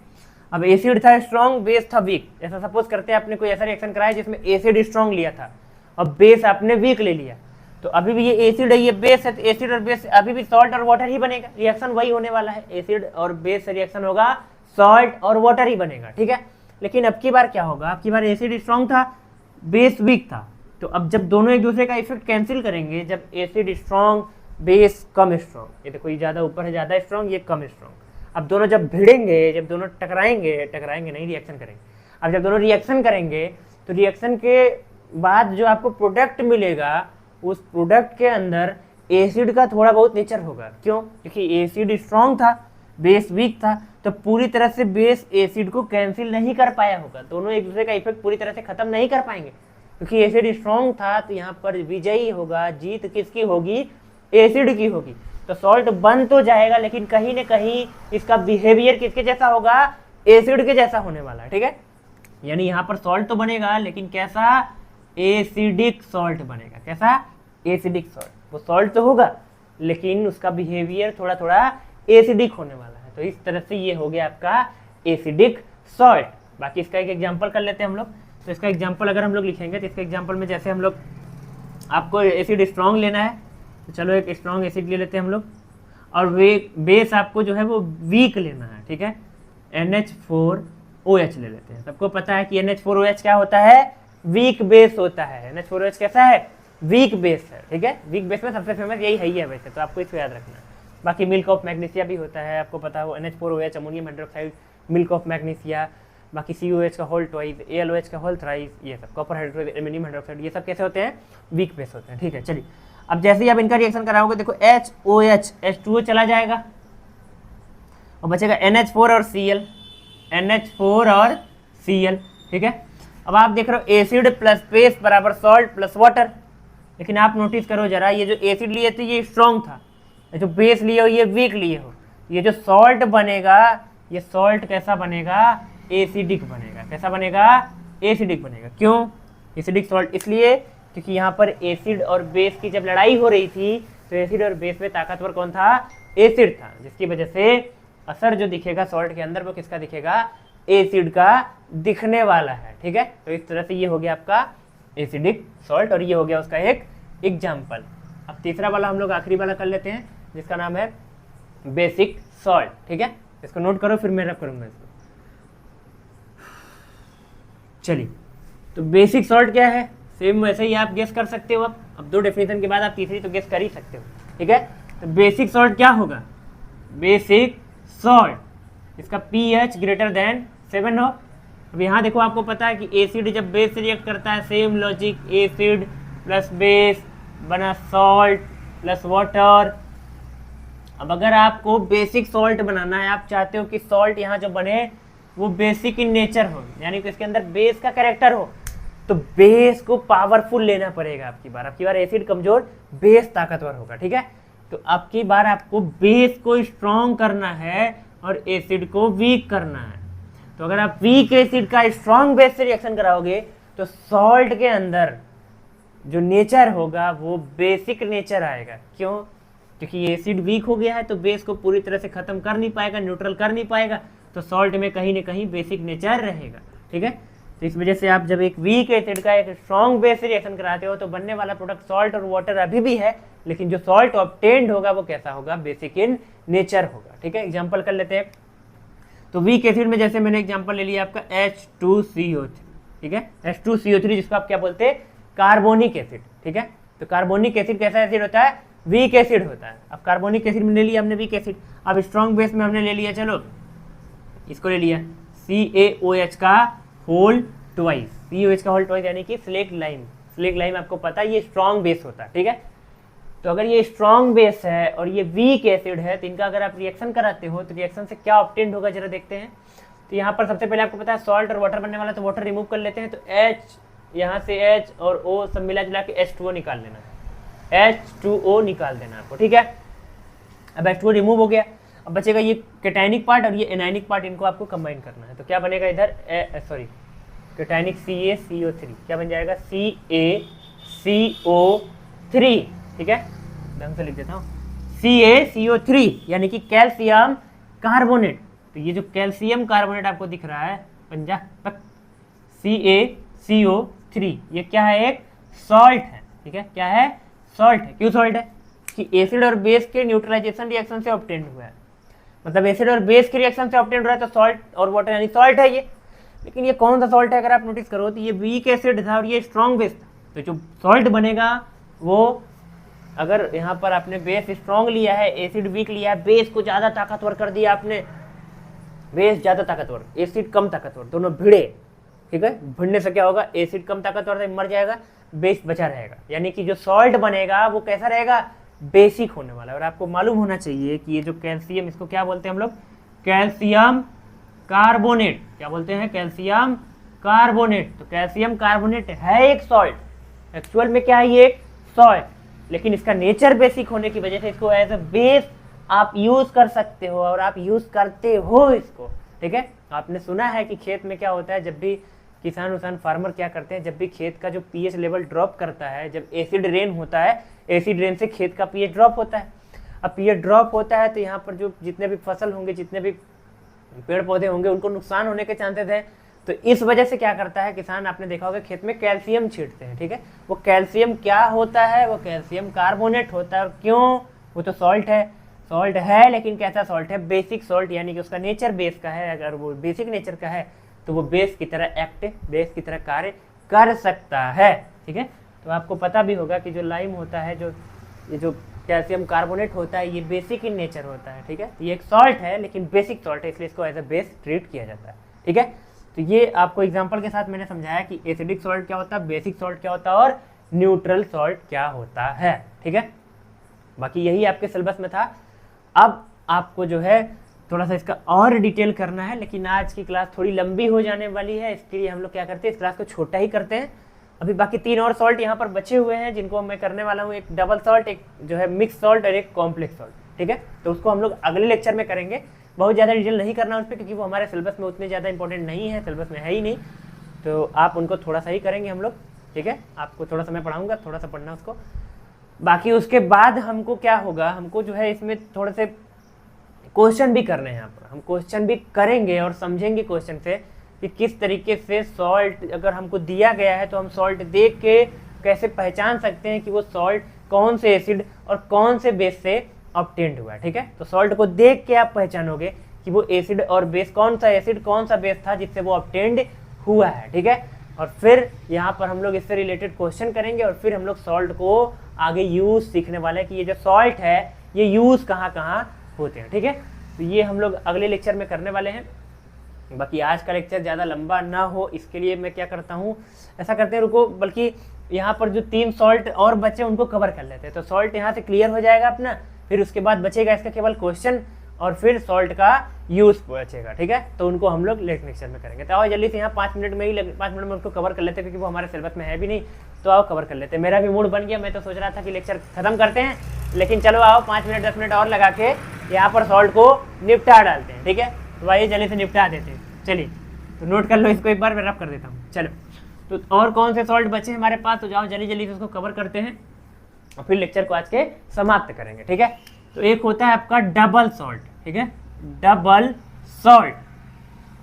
अब एसिड था स्ट्रॉन्ग, बेस था वीक। ऐसा सपोज करते हैं आपने कोई ऐसा रिएक्शन कराया जिसमें एसिड स्ट्रॉन्ग लिया था और बेस आपने वीक ले लिया, तो अभी भी ये एसिड है, ये बेस है, तो एसिड और बेस अभी भी सॉल्ट और वाटर ही बनेगा। रिएक्शन वही होने वाला है, एसिड और बेस से रिएक्शन होगा, सॉल्ट और वाटर ही बनेगा। ठीक है, लेकिन अब की बार क्या होगा, अब की बार एसिड स्ट्रॉन्ग था, बेस वीक था, तो अब जब दोनों एक दूसरे का इफेक्ट कैंसिल करेंगे, जब एसिड स्ट्रॉन्ग बेस कम स्ट्रॉन्ग, ये देखो ये ज़्यादा ऊपर है, ज़्यादा स्ट्रॉन्ग, ये कम स्ट्रॉन्ग, अब दोनों जब भिड़ेंगे, जब दोनों टकराएंगे नहीं, रिएक्शन करेंगे। अब जब दोनों रिएक्शन करेंगे तो रिएक्शन के बाद जो आपको प्रोडक्ट मिलेगा, उस प्रोडक्ट के अंदर एसिड का थोड़ा बहुत नेचर होगा। क्यों, क्योंकि एसिड स्ट्रॉन्ग था, बेस वीक था, तो पूरी तरह से बेस एसिड को कैंसिल नहीं कर पाया होगा, दोनों एक दूसरे का इफेक्ट पूरी तरह से खत्म नहीं कर पाएंगे। क्योंकि एसिड स्ट्रॉन्ग था तो यहाँ पर विजयी होगा, जीत किसकी होगी, एसिड की होगी। तो सॉल्ट बन तो जाएगा, लेकिन कहीं ना कहीं इसका बिहेवियर किसके जैसा होगा, एसिड के जैसा होने वाला है। ठीक है, यानी यहाँ पर सॉल्ट तो बनेगा, लेकिन कैसा, एसिडिक सॉल्ट बनेगा। कैसा, एसिडिक सॉल्ट। वो सॉल्ट तो होगा लेकिन उसका बिहेवियर थोड़ा थोड़ा एसिडिक होने वाला है। तो इस तरह से ये हो गया आपका एसिडिक सॉल्ट। बाकी इसका एक एग्जांपल कर लेते हैं हम लोग। तो इसका एग्जांपल अगर हम लोग लिखेंगे तो इसका एग्जांपल में जैसे हम लोग, आपको एसिड स्ट्रॉन्ग लेना है, तो चलो एक स्ट्रॉन्ग एसिड ले लेते हैं हम लोग, और वे बेस आपको जो है वो वीक लेना है। ठीक है, NH4OH ले लेते हैं। सबको पता है कि NH4OH क्या होता है, वीक बेस होता है। NH4OH कैसा है, वीक बेस है। ठीक है, वीक बेस में सबसे फेमस यही है वैसे, तो आपको इसको याद रखना है। बाकी मिल्क ऑफ मैग्नीसिया भी होता है, आपको पता हो, NH4OH ammonium hydroxide, milk of magnesia. बाकी COH का होल ट्वाइस, ALOH का होल थ्राइस, ये सब कॉपर हाइड्रोक्साइड, एल्युमिनियम हाइड्रोक्साइड, ये सब कैसे होते हैं, वीक बेस होते हैं। ठीक है, चलिए अब जैसे ही आप इनका रिएक्शन कराओगे, देखो HOH H2O चला जाएगा और बचेगा NH4 और Cl, NH4 और Cl। ठीक है, अब आप देख रहे हो एसिड प्लस बेस बराबर सॉल्ट प्लस वाटर। लेकिन आप नोटिस करो जरा, ये जो एसिड लिए थे ये स्ट्रॉन्ग था, ये जो बेस लिए हो ये वीक लिए हो, ये जो सॉल्ट बनेगा, ये सॉल्ट कैसा बनेगा, एसिडिक बनेगा। कैसा बनेगा, एसिडिक बनेगा। क्यों एसिडिक सॉल्ट, इसलिए क्योंकि यहाँ पर एसिड और बेस की जब लड़ाई हो रही थी तो एसिड और बेस में ताकतवर कौन था, एसिड था, जिसकी वजह से असर जो दिखेगा सॉल्ट के अंदर वो किसका दिखेगा, एसिड का दिखने वाला है। ठीक है, तो इस तरह से ये हो गया आपका एसिडिक सॉल्ट और ये हो गया उसका एक एग्जाम्पल। अब तीसरा वाला हम लोग आखिरी वाला कर लेते हैं, जिसका नाम है बेसिक सॉल्ट। ठीक है, इसको नोट करो, फिर मैं रब करूंगा इसको। चलिए, तो बेसिक सॉल्ट क्या है, सेम वैसे ही आप गेस कर सकते हो। अब दो डेफिनेशन के बाद आप तीसरी तो गेस कर ही सकते हो। ठीक है, तो बेसिक सॉल्ट क्या होगा, बेसिक सॉल्ट इसका pH ग्रेटर देन 7 हो। अब यहाँ देखो आपको पता है कि एसिड जब बेस से रिएक्ट करता है, same logic, acid plus base बना सॉल्ट प्लस वाटर। अब अगर आपको बेसिक सॉल्ट बनाना है, आप चाहते हो कि सॉल्ट यहाँ जो बने वो बेसिक इन नेचर हो, यानी कि इसके अंदर बेस का कैरेक्टर हो, तो बेस को पावरफुल लेना पड़ेगा। आपकी बार एसिड कमजोर, बेस ताकतवर होगा। ठीक है, तो आपकी बार आपको बेस को स्ट्रॉन्ग करना है और एसिड को वीक करना है। तो अगर आप वीक एसिड का स्ट्रॉन्ग बेस से रिएक्शन कराओगे तो सॉल्ट के अंदर जो नेचर होगा वो बेसिक नेचर आएगा। क्यों, क्योंकि एसिड वीक हो गया है तो बेस को पूरी तरह से खत्म कर नहीं पाएगा, न्यूट्रल कर नहीं पाएगा, तो सॉल्ट में कहीं ना कहीं बेसिक नेचर रहेगा, ठीक है। तो इस वजह से आप जब एक वीक एसिड का एक स्ट्रॉन्ग बेस रिएक्शन कराते हो तो बनने वाला प्रोडक्ट सॉल्ट और वाटर अभी भी है, लेकिन जो सॉल्ट ऑब्टेन्ड होगा वो कैसा होगा, बेसिक इन नेचर होगा, ठीक है। एग्जांपल कर लेते हैं। तो वीक एसिड में जैसे मैंने एग्जांपल ले लिया आपका H2CO3, ठीक है, H2CO3 जिसको आप क्या बोलते हैं, कार्बोनिक एसिड, ठीक है। तो कार्बोनिक एसिड कैसा एसिड होता है, वीक एसिड होता है। अब कार्बोनिक एसिड में ले लिया हमने वीक एसिड, अब स्ट्रॉन्ग बेस में हमने ले लिया, चलो इसको ले लिया CaOH का होल ट्वाइस, CaOH का होल ट्वाइस यानी कि स्लेक्ट लाइम। स्लेक्ट लाइम आपको पता है ये स्ट्रॉन्ग बेस होता है, ठीक है। तो अगर ये स्ट्रॉन्ग बेस है और ये वीक एसिड है तो इनका अगर आप रिएक्शन कराते हो तो रिएक्शन से क्या ऑब्टेन्ड होगा जरा देखते हैं। तो यहाँ पर सबसे पहले आपको पता है सॉल्ट और वाटर बनने वाला, तो वाटर रिमूव कर लेते हैं। तो H यहाँ से H और O सब मिला जुला के H2O निकाल लेना है, H2O निकाल देना आपको, ठीक है। अब H2O रिमूव हो गया, अब बचेगा ये कैटायनिक पार्ट और ये एनायनिक पार्ट, इनको आपको कंबाइन करना है। तो क्या बनेगा इधर, कैटायनिक CaCO3 क्या बन जाएगा, CaCO3, ठीक है, ढंग से लिख देता हूँ, CaCO3 यानी कि कैल्शियम कार्बोनेट। तो ये जो कैल्शियम कार्बोनेट आपको दिख रहा है पंजा तक, CaCO3 ये क्या है, एक सॉल्ट है, ठीक है। क्या है, सॉल्ट है। क्यों सॉल्ट है, कि एसिड और बेस के न्यूट्रलाइजेशन रिएक्शन से ऑब्टेन्ड हुआ है, मतलब एसिड और बेस के रिएक्शन से ऑब्टेन्ड हुआ है, तो सॉल्ट और वाटर यानी सॉल्ट है ये। लेकिन ये कौन सा सॉल्ट है, अगर आप नोटिस करो तो ये वीक एसिड था और ये स्ट्रॉन्ग बेस था। तो जो सॉल्ट बनेगा वो, अगर यहाँ पर आपने बेस स्ट्रॉन्ग लिया है, एसिड वीक लिया है, बेस को ज़्यादा ताकतवर कर दिया आपने, बेस ज़्यादा ताकतवर, एसिड कम ताकतवर, दोनों भिड़े, ठीक है। भिड़ने से क्या होगा, एसिड कम ताकतवर से मर जाएगा, बेस बचा रहेगा। यानी कि जो सॉल्ट बनेगा वो कैसा रहेगा, बेसिक होने वाला है। और आपको मालूम होना चाहिए कि ये जो कैल्शियम, इसको क्या बोलते हैं हम लोग, कैल्शियम कार्बोनेट। क्या बोलते हैं, कैल्शियम कार्बोनेट। तो कैल्शियम कार्बोनेट है एक सॉल्ट, एक्चुअल में क्या है, ये एक सॉल्ट, लेकिन इसका नेचर बेसिक होने की वजह से इसको एज अ बेस आप यूज कर सकते हो और आप यूज करते हो इसको, ठीक है। आपने सुना है कि खेत में क्या होता है, जब भी किसान फार्मर क्या करते हैं, जब भी खेत का जो पीएच लेवल ड्रॉप करता है, जब एसिड रेन होता है, एसिड रेन से खेत का पीएच ड्रॉप होता है। अब पीएच ड्रॉप होता है तो यहाँ पर जो जितने भी फसल होंगे, जितने भी पेड़ पौधे होंगे, उनको नुकसान होने के चांसेस हैं। तो इस वजह से क्या करता है किसान, आपने देखा होगा खेत में कैल्शियम छींटते हैं, ठीक है। वो कैल्शियम क्या होता है, वो कैल्शियम कार्बोनेट होता है। और क्यों, वो तो सॉल्ट है, सॉल्ट है, लेकिन कैसा सॉल्ट है, बेसिक सॉल्ट, यानी कि उसका नेचर बेस का है। अगर वो बेसिक नेचर का है तो वो बेस की तरह एक्ट, बेस की तरह कार्य कर सकता है, ठीक है। तो आपको पता भी होगा कि जो लाइम होता है, जो ये जो कैल्शियम कार्बोनेट होता है, ये बेसिक इन नेचर होता है, ठीक है। ये एक सॉल्ट है लेकिन बेसिक सॉल्ट है, इसलिए इसको एज अ बेस ट्रीट किया जाता है, ठीक है। तो ये आपको एग्जांपल के साथ मैंने समझाया कि एसिडिक सॉल्ट क्या होता है, बेसिक सॉल्ट क्या होता है और न्यूट्रल सॉल्ट क्या होता है, ठीक है। बाकी यही आपके सिलेबस में था। अब आपको जो है थोड़ा सा इसका और डिटेल करना है, लेकिन आज की क्लास थोड़ी लंबी हो जाने वाली है, इसके लिए हम लोग क्या करते हैं, इस क्लास को छोटा ही करते हैं। अभी बाकी 3 और सॉल्ट यहाँ पर बचे हुए हैं जिनको मैं करने वाला हूँ, एक डबल सॉल्ट, एक जो है मिक्स सॉल्ट और एक कॉम्प्लेक्स सॉल्ट, ठीक है। तो उसको हम लोग अगले लेक्चर में करेंगे। बहुत ज़्यादा डिटेल नहीं करना उस पर, क्योंकि वो हमारे सिलेबस में उतने ज़्यादा इंपॉर्टेंट नहीं है, सिलेबस में है ही नहीं। तो आप उनको थोड़ा सा ही करेंगे हम लोग, ठीक है। आपको थोड़ा सा मैं पढ़ाऊँगा, थोड़ा सा पढ़ना उसको। बाकी उसके बाद हमको क्या होगा, हमको जो है इसमें थोड़े से क्वेश्चन भी करने हैं। यहाँ पर हम क्वेश्चन भी करेंगे और समझेंगे क्वेश्चन से कि किस तरीके से सॉल्ट अगर हमको दिया गया है तो हम सॉल्ट देख के कैसे पहचान सकते हैं कि वो सॉल्ट कौन से एसिड और कौन से बेस से ऑब्टेन्ड हुआ है, ठीक है। तो सॉल्ट को देख के आप पहचानोगे कि वो एसिड और बेस, कौन सा एसिड कौन सा बेस था जिससे वो ऑब्टेन्ड हुआ है, ठीक है। और फिर यहाँ पर हम लोग इससे रिलेटेड क्वेश्चन करेंगे और फिर हम लोग सॉल्ट को आगे यूज सीखने वाले हैं कि ये जो सॉल्ट है ये यूज कहाँ कहाँ होते हैं, ठीक है। तो ये हम लोग अगले लेक्चर में करने वाले हैं। बाकी आज का लेक्चर ज़्यादा लंबा ना हो इसके लिए मैं क्या करता हूँ, ऐसा करते हैं, रुको, बल्कि यहाँ पर जो 3 सॉल्ट और बचे उनको कवर कर लेते हैं। तो सॉल्ट यहाँ से क्लियर हो जाएगा अपना, फिर उसके बाद बचेगा इसका केवल क्वेश्चन और फिर सॉल्ट का यूज बचेगा, ठीक है। तो उनको हम लोग नेक्स्ट लेक्चर में करेंगे। तो आओ जल्दी से यहाँ 5 मिनट में ही 5 मिनट में उसको कवर कर लेते हैं, क्योंकि वो हमारे सिलेबस में है भी नहीं। तो आओ कवर कर लेते हैं। मेरा भी मूड बन गया, मैं तो सोच रहा था कि लेक्चर खत्म करते हैं, लेकिन चलो आओ 5 मिनट 10 मिनट और लगा के यहाँ पर सॉल्ट को निपटा डालते हैं, ठीक है। तो आइए जल्दी से निपटा देते हैं। चलिए तो नोट कर लो इसको, एक बार मैं रब कर देता हूँ। चलो तो और कौन से सॉल्ट बचे हमारे पास, तो जाओ जल्दी जल्दी से उसको कवर करते हैं और फिर लेक्चर को आज के समाप्त करेंगे, ठीक है। तो एक होता है आपका डबल सॉल्ट, ठीक है, डबल सॉल्ट।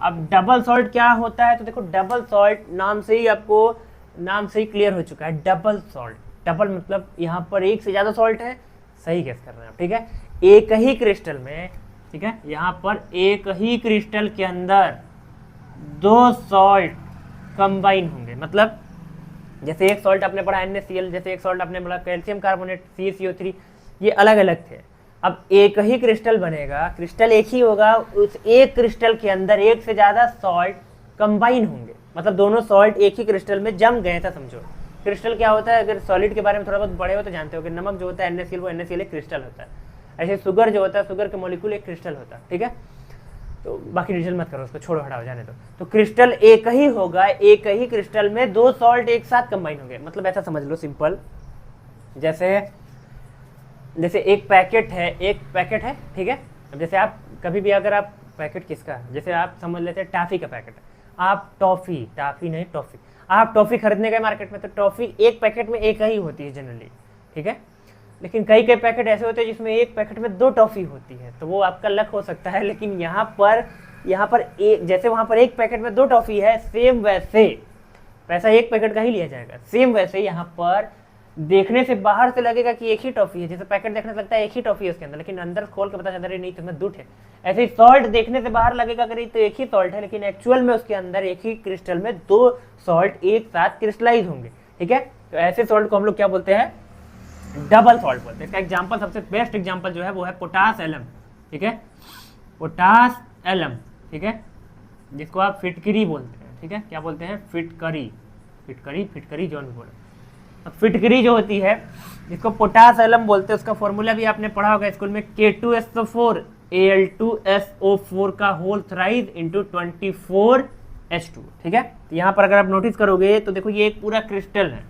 अब डबल सॉल्ट क्या होता है, तो देखो डबल सॉल्ट नाम से ही आपको, नाम से ही क्लियर हो चुका है। डबल सॉल्ट, डबल मतलब यहाँ पर एक से ज़्यादा सॉल्ट है, सही गेस कर रहे हैं आप, ठीक है। एक ही क्रिस्टल में, ठीक है, यहाँ पर एक ही क्रिस्टल के अंदर दो सॉल्ट कंबाइन होंगे। मतलब जैसे एक सॉल्ट आपने पढ़ा NaCl, जैसे एक सॉल्ट आपने पढ़ा कैल्शियम कार्बोनेट CaCO3, ये अलग अलग थे। अब एक ही क्रिस्टल बनेगा, क्रिस्टल एक ही होगा, उस एक क्रिस्टल के अंदर एक से ज़्यादा सॉल्ट कंबाइन होंगे, मतलब दोनों सॉल्ट एक ही क्रिस्टल में जम गए था, समझो। क्रिस्टल क्या होता है, अगर सॉलिड के बारे में थोड़ा बहुत पढ़े हो तो जानते हो कि नमक जो होता है NaCl, वो NaCl एक क्रिस्टल होता है। ऐसे शुगर जो होता है, शुगर के मॉलिक्यूल एक क्रिस्टल होता है, ठीक है। तो बाकी डिटेल मत करो, उसको छोड़ो, हटाओ, जाने दो। तो क्रिस्टल एक ही होगा, एक ही क्रिस्टल में दो सॉल्ट एक साथ कंबाइन होंगे। मतलब ऐसा समझ लो सिंपल, जैसे एक पैकेट है, ठीक है। अब जैसे आप कभी भी अगर आप पैकेट किसका, जैसे आप समझ लेते हैं टॉफ़ी का पैकेट, आप टॉफ़ी आप टॉफ़ी खरीदने गए मार्केट में, तो टॉफ़ी एक पैकेट में एक ही होती है जनरली, ठीक है। लेकिन कई पैकेट ऐसे होते हैं जिसमें एक पैकेट में दो टॉफ़ी होती है, तो वो आपका लक हो सकता है। लेकिन यहाँ पर एक, जैसे वहाँ पर एक पैकेट में दो टॉफ़ी है, सेम वैसे पैसा एक पैकेट का ही लिया जाएगा। सेम वैसे यहाँ पर देखने से बाहर से लगेगा कि एक ही टॉफ़ी है, जैसे पैकेट देखने से लगता है एक ही टॉफ़ी है उसके अंदर, लेकिन अंदर खोल के पता चलता है नहीं, तुम्हें दूध है। ऐसे ही सॉल्ट देखने से बाहर लगेगा करीब तो एक ही सॉल्ट है, लेकिन एक्चुअल में उसके अंदर एक ही क्रिस्टल में दो सॉल्ट एक साथ क्रिस्टलाइज होंगे, ठीक है। तो ऐसे सॉल्ट को हम लोग क्या बोलते हैं, डबल सॉल्ट बोलते हैं। इसका एग्जाम्पल, सबसे बेस्ट एग्जाम्पल जो है वो है पोटास एलम, ठीक है, पोटास एलम, ठीक है, जिसको आप फिटकरी बोलते हैं, ठीक है। क्या बोलते हैं, फिटकरी जो भी बोले। अब फिटकरी जो होती है, जिसको पोटास एलम बोलते हैं, उसका फॉर्मूला भी आपने पढ़ा होगा स्कूल में, K2SO4 Al2SO4 का होल थ्राइज इंटू 24H2, ठीक है। तो यहाँ पर अगर आप नोटिस करोगे तो देखो ये एक पूरा क्रिस्टल है।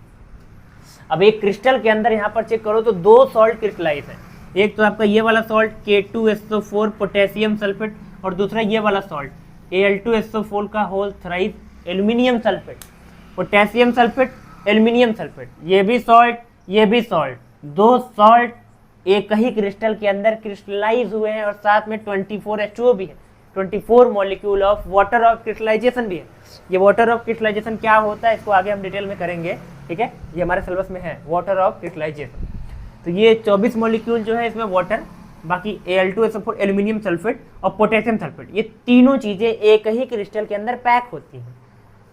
अब एक क्रिस्टल के अंदर यहाँ पर चेक करो तो दो सॉल्ट क्रिस्टलाइज है। एक तो आपका ये वाला सॉल्ट K2SO4 पोटेशियम सल्फेट, और दूसरा ये वाला सॉल्ट Al2SO4 का whole thrice aluminium sulphate, potassium sulphate, aluminium sulphate, ये भी सॉल्ट, दो सॉल्ट एक ही क्रिस्टल के अंदर क्रिस्टलाइज हुए हैं, और साथ में 24H2O भी है, 24 molecule of water of crystallization भी है। ये वाटर ऑफ क्रिस्टलाइजेशन क्या होता है, इसको आगे हम डिटेल में करेंगे, ठीक है। ये हमारे सिलेबस में है, वाटर ऑफ क्रिस्टलाइजेशन। तो ये 24 मॉलिक्यूल जो है इसमें वाटर, बाकी Al2SO4 एल्यूमिनियम सल्फेट और पोटेशियम सल्फेट, ये तीनों चीजें एक ही क्रिस्टल के अंदर पैक होती हैं,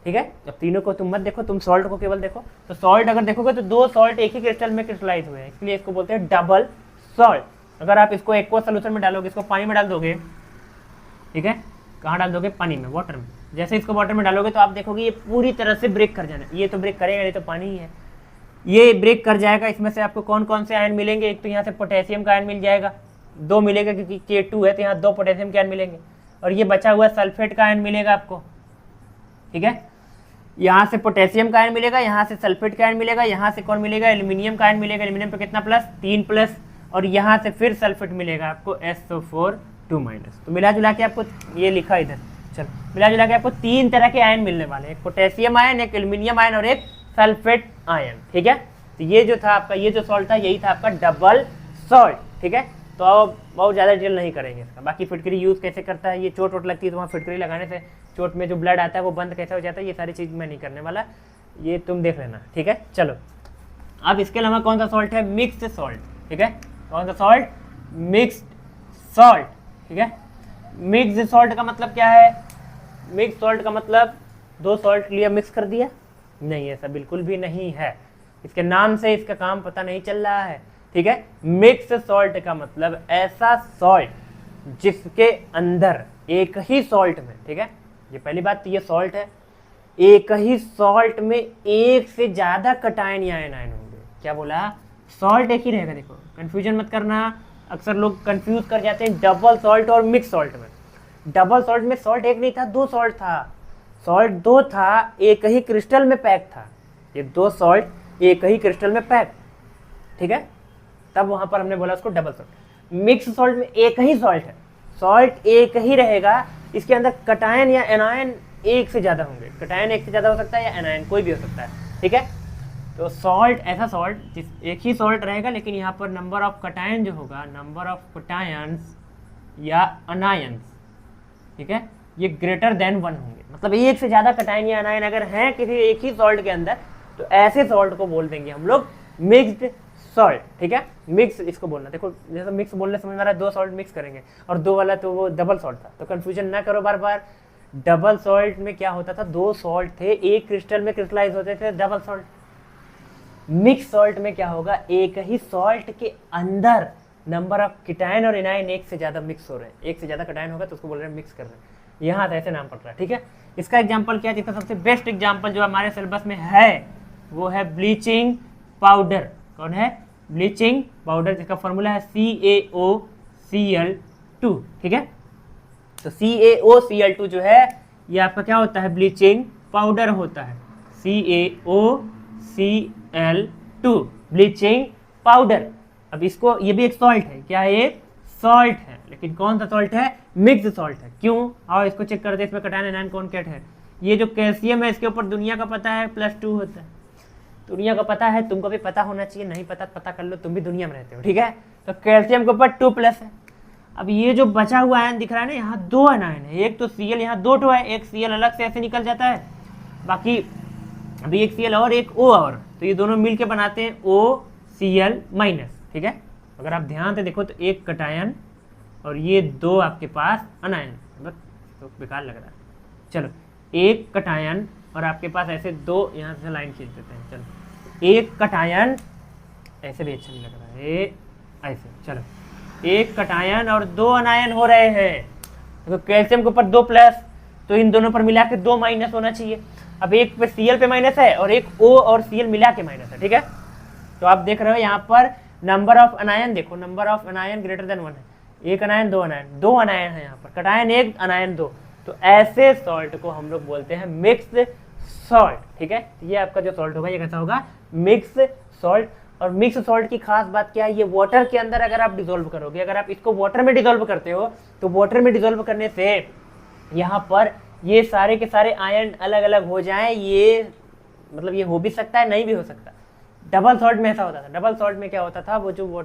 ठीक है। अब तीनों को तुम मत देखो, तुम सॉल्ट को केवल देखो। तो सॉल्ट अगर देखोगे तो दो सॉल्ट एक ही क्रिस्टल में क्रिस्टलाइज हुए हैं, इसलिए इसको बोलते हैं डबल सॉल्ट। अगर आप इसको एक्वा सोल्यूशन में डालोगे, इसको पानी में डाल दोगे, ठीक है, कहाँ डाल दोगे, पानी में, वाटर में। जैसे इसको वाटर में डालोगे तो आप देखोगे ये पूरी तरह से ब्रेक कर जाना। ये तो ब्रेक करेगा, ये तो पानी ही है, ये ब्रेक कर जाएगा। इसमें से आपको कौन कौन से आयन मिलेंगे, एक तो यहाँ से पोटेशियम का आयन मिल जाएगा, दो मिलेगा क्योंकि K2 है तो यहाँ दो पोटेशियम के आयन मिलेंगे, और ये बचा हुआ सल्फेट का आयन मिलेगा आपको, ठीक है। यहाँ से पोटेशियम का आयन मिलेगा, यहाँ से सल्फेट का आयन मिलेगा, यहाँ से कौन मिलेगा, एल्यूमिनियम का आयन मिलेगा, एल्यूमिनियम पे कितना प्लस, 3 प्लस, और यहाँ से फिर सल्फेट मिलेगा आपको SO4 2 माइनस। तो मिला जुला के आपको ये लिखा इधर, चलो मिला जुला के आपको तीन तरह के आयन मिलने वाले हैं, एक पोटेशियम आयन, एक एल्यूमिनियम आयन और एक सल्फेट आयन, ठीक है। तो ये जो था आपका, ये जो सॉल्ट था यही था आपका डबल सॉल्ट, ठीक है। तो अब बहुत ज़्यादा डिटेल नहीं करेंगे इसका। बाकी फिटकरी यूज़ कैसे करता है, ये चोट लगती है तो वहाँ फिटकरी लगाने से चोट में जो ब्लड आता है वो बंद कैसे हो जाता है, ये सारी चीज़ मैं नहीं करने वाला, ये तुम देख लेना, ठीक है। चलो अब इसके अलावा कौन सा सॉल्ट है, मिक्स्ड सॉल्ट, ठीक है। कौन सा सॉल्ट, मिक्स्ड सॉल्ट, ठीक है। मिक्स्ड सॉल्ट का मतलब क्या है, मिक्स सॉल्ट का मतलब दो सॉल्ट लिया मिक्स कर दिया, नहीं, ऐसा बिल्कुल भी नहीं है। इसके नाम से इसका काम पता नहीं चल रहा है, ठीक है। मिक्स सॉल्ट का मतलब ऐसा सॉल्ट जिसके अंदर एक ही सॉल्ट में, ठीक है, ये पहली बात तो ये सॉल्ट है, एक ही सॉल्ट में एक से ज्यादा कटायन या आयन होंगे। क्या बोला, सॉल्ट एक ही रहेगा, देखो कंफ्यूजन मत करना, अक्सर लोग कंफ्यूज कर जाते हैं डबल सॉल्ट और मिक्स सॉल्ट में। डबल सॉल्ट में सॉल्ट एक नहीं था, दो सॉल्ट था, सॉल्ट दो था, एक ही क्रिस्टल में पैक था, ये दो सॉल्ट एक ही क्रिस्टल में पैक, ठीक है, तब वहां पर हमने बोला उसको डबल सॉल्ट। मिक्स सॉल्ट में एक ही सॉल्ट है, सॉल्ट एक ही रहेगा, इसके अंदर कटायन या एनायन एक से ज्यादा होंगे, कटायन एक से ज्यादा हो सकता है या एनायन कोई भी हो सकता है, ठीक है। तो सॉल्ट, ऐसा सॉल्ट जिस एक ही सॉल्ट रहेगा, लेकिन यहाँ पर नंबर ऑफ कटायन जो होगा, नंबर ऑफ कटायंस या अनायंस, ठीक है, ये ग्रेटर देन 1 होंगे, मतलब एक से ज़्यादा कटायन या अनायन अगर हैं किसी एक ही सॉल्ट के अंदर तो ऐसे सॉल्ट को बोल देंगे हम लोग मिक्स्ड सॉल्ट, ठीक है। मिक्स इसको बोलना, देखो जैसे मिक्स बोलने समझ में आ रहा है, 2 सॉल्ट मिक्स करेंगे और 2 वाला तो वो डबल सॉल्ट था, तो कंफ्यूजन ना करो बार बार। डबल सॉल्ट में क्या होता था, 2 सॉल्ट थे, एक क्रिस्टल में क्रिस्टलाइज होते थे, डबल सॉल्ट। मिक्स सॉल्ट में क्या होगा, एक ही सॉल्ट के अंदर नंबर ऑफ कीटायन और एनायन एक से ज़्यादा मिक्स हो रहे हैं, एक से ज़्यादा कीटायन होगा तो उसको बोल रहे हैं मिक्स कर रहे हैं, यहाँ से ऐसे नाम पड़ रहा है, ठीक है। इसका एग्जाम्पल क्या है, जिसका सबसे बेस्ट एग्जाम्पल जो हमारे सिलेबस में है वो है ब्लीचिंग पाउडर। कौन है, ब्लीचिंग पाउडर, जिसका फॉर्मूला है CaOCl2, ठीक है। तो CaOCl2 जो है ये आपका क्या होता है, ब्लीचिंग पाउडर होता है, CaOCl2 ब्लीचिंग पाउडर। अब इसको, ये भी एक सॉल्ट है, क्या है, ये सॉल्ट है, लेकिन कौन सा सॉल्ट है, मिक्स सॉल्ट है। क्यों, आओ इसको चेक करते हैं, इसमें कटायन एनायन कौन कैट है। ये जो कैल्शियम है इसके ऊपर दुनिया का पता है +2 होता है, दुनिया का पता है, तुमको भी पता होना चाहिए, नहीं पता पता कर लो, तुम भी दुनिया में रहते हो, ठीक है। तो कैल्शियम के ऊपर 2+ है। अब ये जो बचा हुआ आयन दिख रहा है ना, यहाँ 2 आयन है, एक तो Cl यहाँ 2 है, एक Cl अलग से ऐसे निकल जाता है, बाकी अभी एक Cl और एक O और, तो ये दोनों मिलके बनाते हैं OCl-, ठीक है। अगर आप ध्यान से देखो तो एक कटायन और ये 2 आपके पास अनायन, बस तो बेकार लग रहा है। चलो एक कटायन और आपके पास ऐसे 2, यहाँ से लाइन खींच देते हैं, चलो एक कटायन, ऐसे भी अच्छा नहीं लग रहा है, ऐसे, चलो एक कटायन और 2 अनायन हो रहे हैं। तो कैल्शियम के ऊपर 2+, तो इन दोनों पर मिला के 2- होना चाहिए। अब एक पे Cl पे माइनस है और एक O और Cl मिला के माइनस है, ठीक है। तो आप देख रहे हो यहाँ पर नंबर ऑफ अनायन, देखो नंबर ऑफ अनायन ग्रेटर देन 1 है, एक अनायन 2 अनायन, 2 अनायन है यहाँ पर, कटायन 1 अनायन 2, तो ऐसे सॉल्ट को हम लोग बोलते हैं मिक्स्ड सॉल्ट, ठीक है। ये आपका जो सॉल्ट होगा ये कैसा होगा, मिक्स सॉल्ट। और मिक्स सॉल्ट की खास बात क्या है, ये वाटर के अंदर अगर आप डिसॉल्व करोगे, अगर आप इसको वाटर में डिसॉल्व करते हो तो वाटर में डिसॉल्व करने से यहाँ पर ये सारे के सारे आयन अलग अलग हो जाएं, ये मतलब ये हो भी सकता है, नहीं भी हो सकता। डबल सॉल्ट में ऐसा होता था, डबल सॉल्ट में क्या होता था, वो जो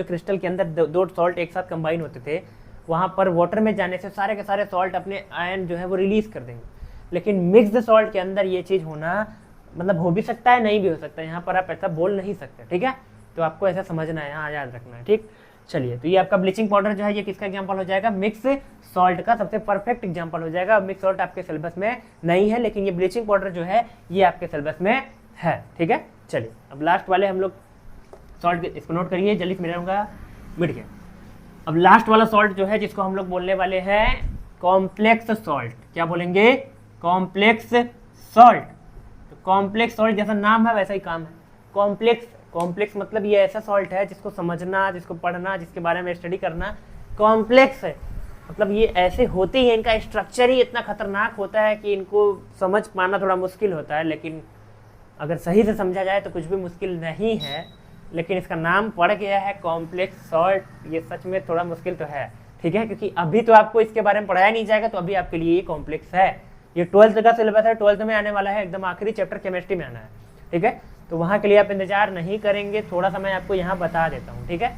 क्रिस्टल के अंदर 2 सॉल्ट एक साथ कंबाइन होते थे, वहाँ पर वाटर में जाने से सारे के सारे सॉल्ट अपने आयन जो है वो रिलीज कर देंगे। लेकिन मिक्स्ड सॉल्ट के अंदर ये चीज़ होना मतलब हो भी सकता है, नहीं भी हो सकता है, यहाँ पर आप ऐसा बोल नहीं सकते, ठीक है। तो आपको ऐसा समझना है, यहाँ याद रखना है, ठीक। चलिए, तो ये आपका ब्लीचिंग पाउडर जो है ये किसका एग्जांपल हो जाएगा, मिक्स सॉल्ट का सबसे परफेक्ट एग्जांपल हो जाएगा। मिक्स सॉल्ट आपके सिलेबस में नहीं है, लेकिन ये ब्लीचिंग पाउडर जो है ये आपके सिलेबस में है, ठीक है। चलिए अब लास्ट वाले हम लोग सॉल्ट, इसको नोट करिए जल्दी, मेरा होगा मिट गया। अब लास्ट वाला सॉल्ट जो है जिसको हम लोग बोलने वाले हैं कॉम्प्लेक्स सॉल्ट। क्या बोलेंगे, कॉम्प्लेक्स सॉल्ट। तो कॉम्प्लेक्स सॉल्ट जैसा नाम है वैसा ही काम है, कॉम्प्लेक्स। कॉम्प्लेक्स मतलब ये ऐसा सॉल्ट है जिसको समझना, जिसको पढ़ना, जिसके बारे में स्टडी करना कॉम्प्लेक्स है। मतलब ये ऐसे होते ही, इनका स्ट्रक्चर ही इतना खतरनाक होता है कि इनको समझ पाना थोड़ा मुश्किल होता है, लेकिन अगर सही से समझा जाए तो कुछ भी मुश्किल नहीं है। लेकिन इसका नाम पड़ गया है कॉम्प्लेक्स सॉल्ट, ये सच में थोड़ा मुश्किल तो है, ठीक है, क्योंकि अभी तो आपको इसके बारे में पढ़ाया नहीं जाएगा, तो अभी आपके लिए ये कॉम्प्लेक्स है। ये 12th का सिलेबस है, 12th में आने वाला है, एकदम आखिरी चैप्टर केमिस्ट्री में आना है, ठीक है। तो वहाँ के लिए आप इंतजार नहीं करेंगे, थोड़ा सा मैं आपको यहाँ बता देता हूँ, ठीक है,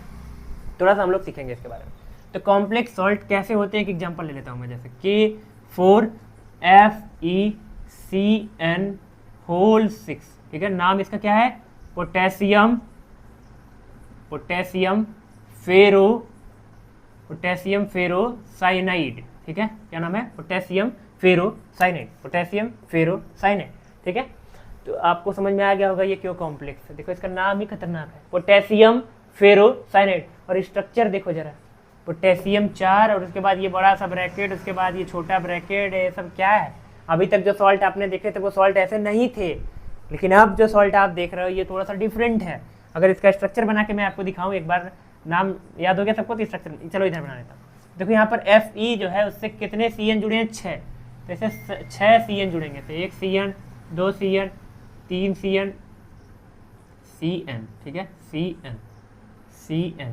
थोड़ा सा हम लोग सीखेंगे इसके बारे में। तो कॉम्प्लेक्स सॉल्ट कैसे होते हैं, एक एग्जाम्पल ले लेता हूँ मैं, जैसे K4FeCN6, ठीक है। नाम इसका क्या है, पोटेशियम फेरोसाइनाइड, ठीक है। क्या नाम है, पोटेशियम फेरोसाइनाइड, ठीक है। तो आपको समझ में आ गया होगा ये क्यों कॉम्प्लेक्स है। देखो इसका नाम ही खतरनाक है, पोटेशियम फेरोसाइनाइड, और स्ट्रक्चर देखो जरा, पोटेशियम 4 और उसके बाद ये बड़ा सा ब्रैकेट, उसके बाद ये छोटा ब्रैकेट, ये सब क्या है। अभी तक जो सॉल्ट आपने देखे थे वो सॉल्ट ऐसे नहीं थे, लेकिन अब जो सॉल्ट आप देख रहे हो ये थोड़ा सा डिफरेंट है। अगर इसका स्ट्रक्चर बना के मैं आपको दिखाऊं, एक बार नाम याद हो गया सबको, तो स्ट्रक्चर चलो इधर बना लेता हूँ। देखो यहाँ पर Fe जो है उससे कितने CN जुड़े हैं, 6, तो ऐसे 6 CN जुड़ेंगे, तो 1 CN 2 CN 3 CN, ठीक है, CN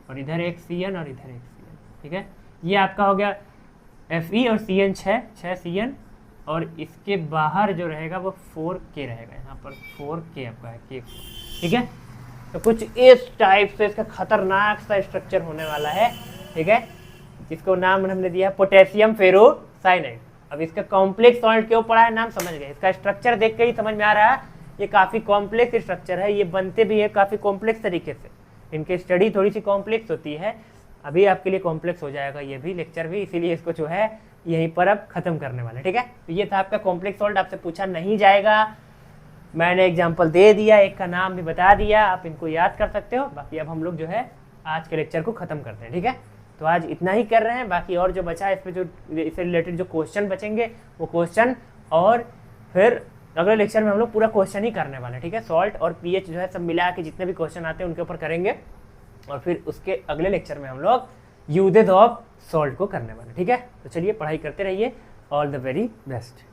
और इधर एक CN और इधर एक CN, ठीक है। ये आपका हो गया Fe और CN 6 CN, और इसके बाहर जो रहेगा वो 4K रहेगा, यहाँ पर 4K आपका है, ठीक है। तो कुछ इस टाइप से इसका खतरनाक सा स्ट्रक्चर होने वाला है, ठीक है, जिसको नाम हमने दिया पोटेशियम फेरो साइनाइड। अब इसका कॉम्प्लेक्स सॉल्ट क्यों पढ़ा है, नाम समझ गए, इसका स्ट्रक्चर देख के ही समझ में आ रहा है ये काफ़ी कॉम्प्लेक्स स्ट्रक्चर है, ये बनते भी है काफ़ी कॉम्प्लेक्स तरीके से, इनकी स्टडी थोड़ी सी कॉम्प्लेक्स होती है। अभी आपके लिए कॉम्प्लेक्स हो जाएगा ये भी लेक्चर भी, इसीलिए इसको जो है यहीं पर अब खत्म करने वाले, ठीक है। तो ये था आपका कॉम्प्लेक्स सॉल्ट, आपसे पूछा नहीं जाएगा, मैंने एग्जाम्पल दे दिया, एक का नाम भी बता दिया, आप इनको याद कर सकते हो। बाकी अब हम लोग जो है आज के लेक्चर को ख़त्म करते हैं, ठीक है। तो आज इतना ही कर रहे हैं, बाकी और जो बचा है इस पर जो इससे रिलेटेड जो क्वेश्चन बचेंगे वो क्वेश्चन, और फिर अगले लेक्चर में हम लोग पूरा क्वेश्चन ही करने वाले हैं, ठीक है। सॉल्ट और पीएच जो है सब मिला के जितने भी क्वेश्चन आते हैं उनके ऊपर करेंगे, और फिर उसके अगले लेक्चर में हम लोग यूजेस ऑफ सॉल्ट को करने वाले, ठीक है। तो चलिए पढ़ाई करते रहिए, ऑल द वेरी बेस्ट।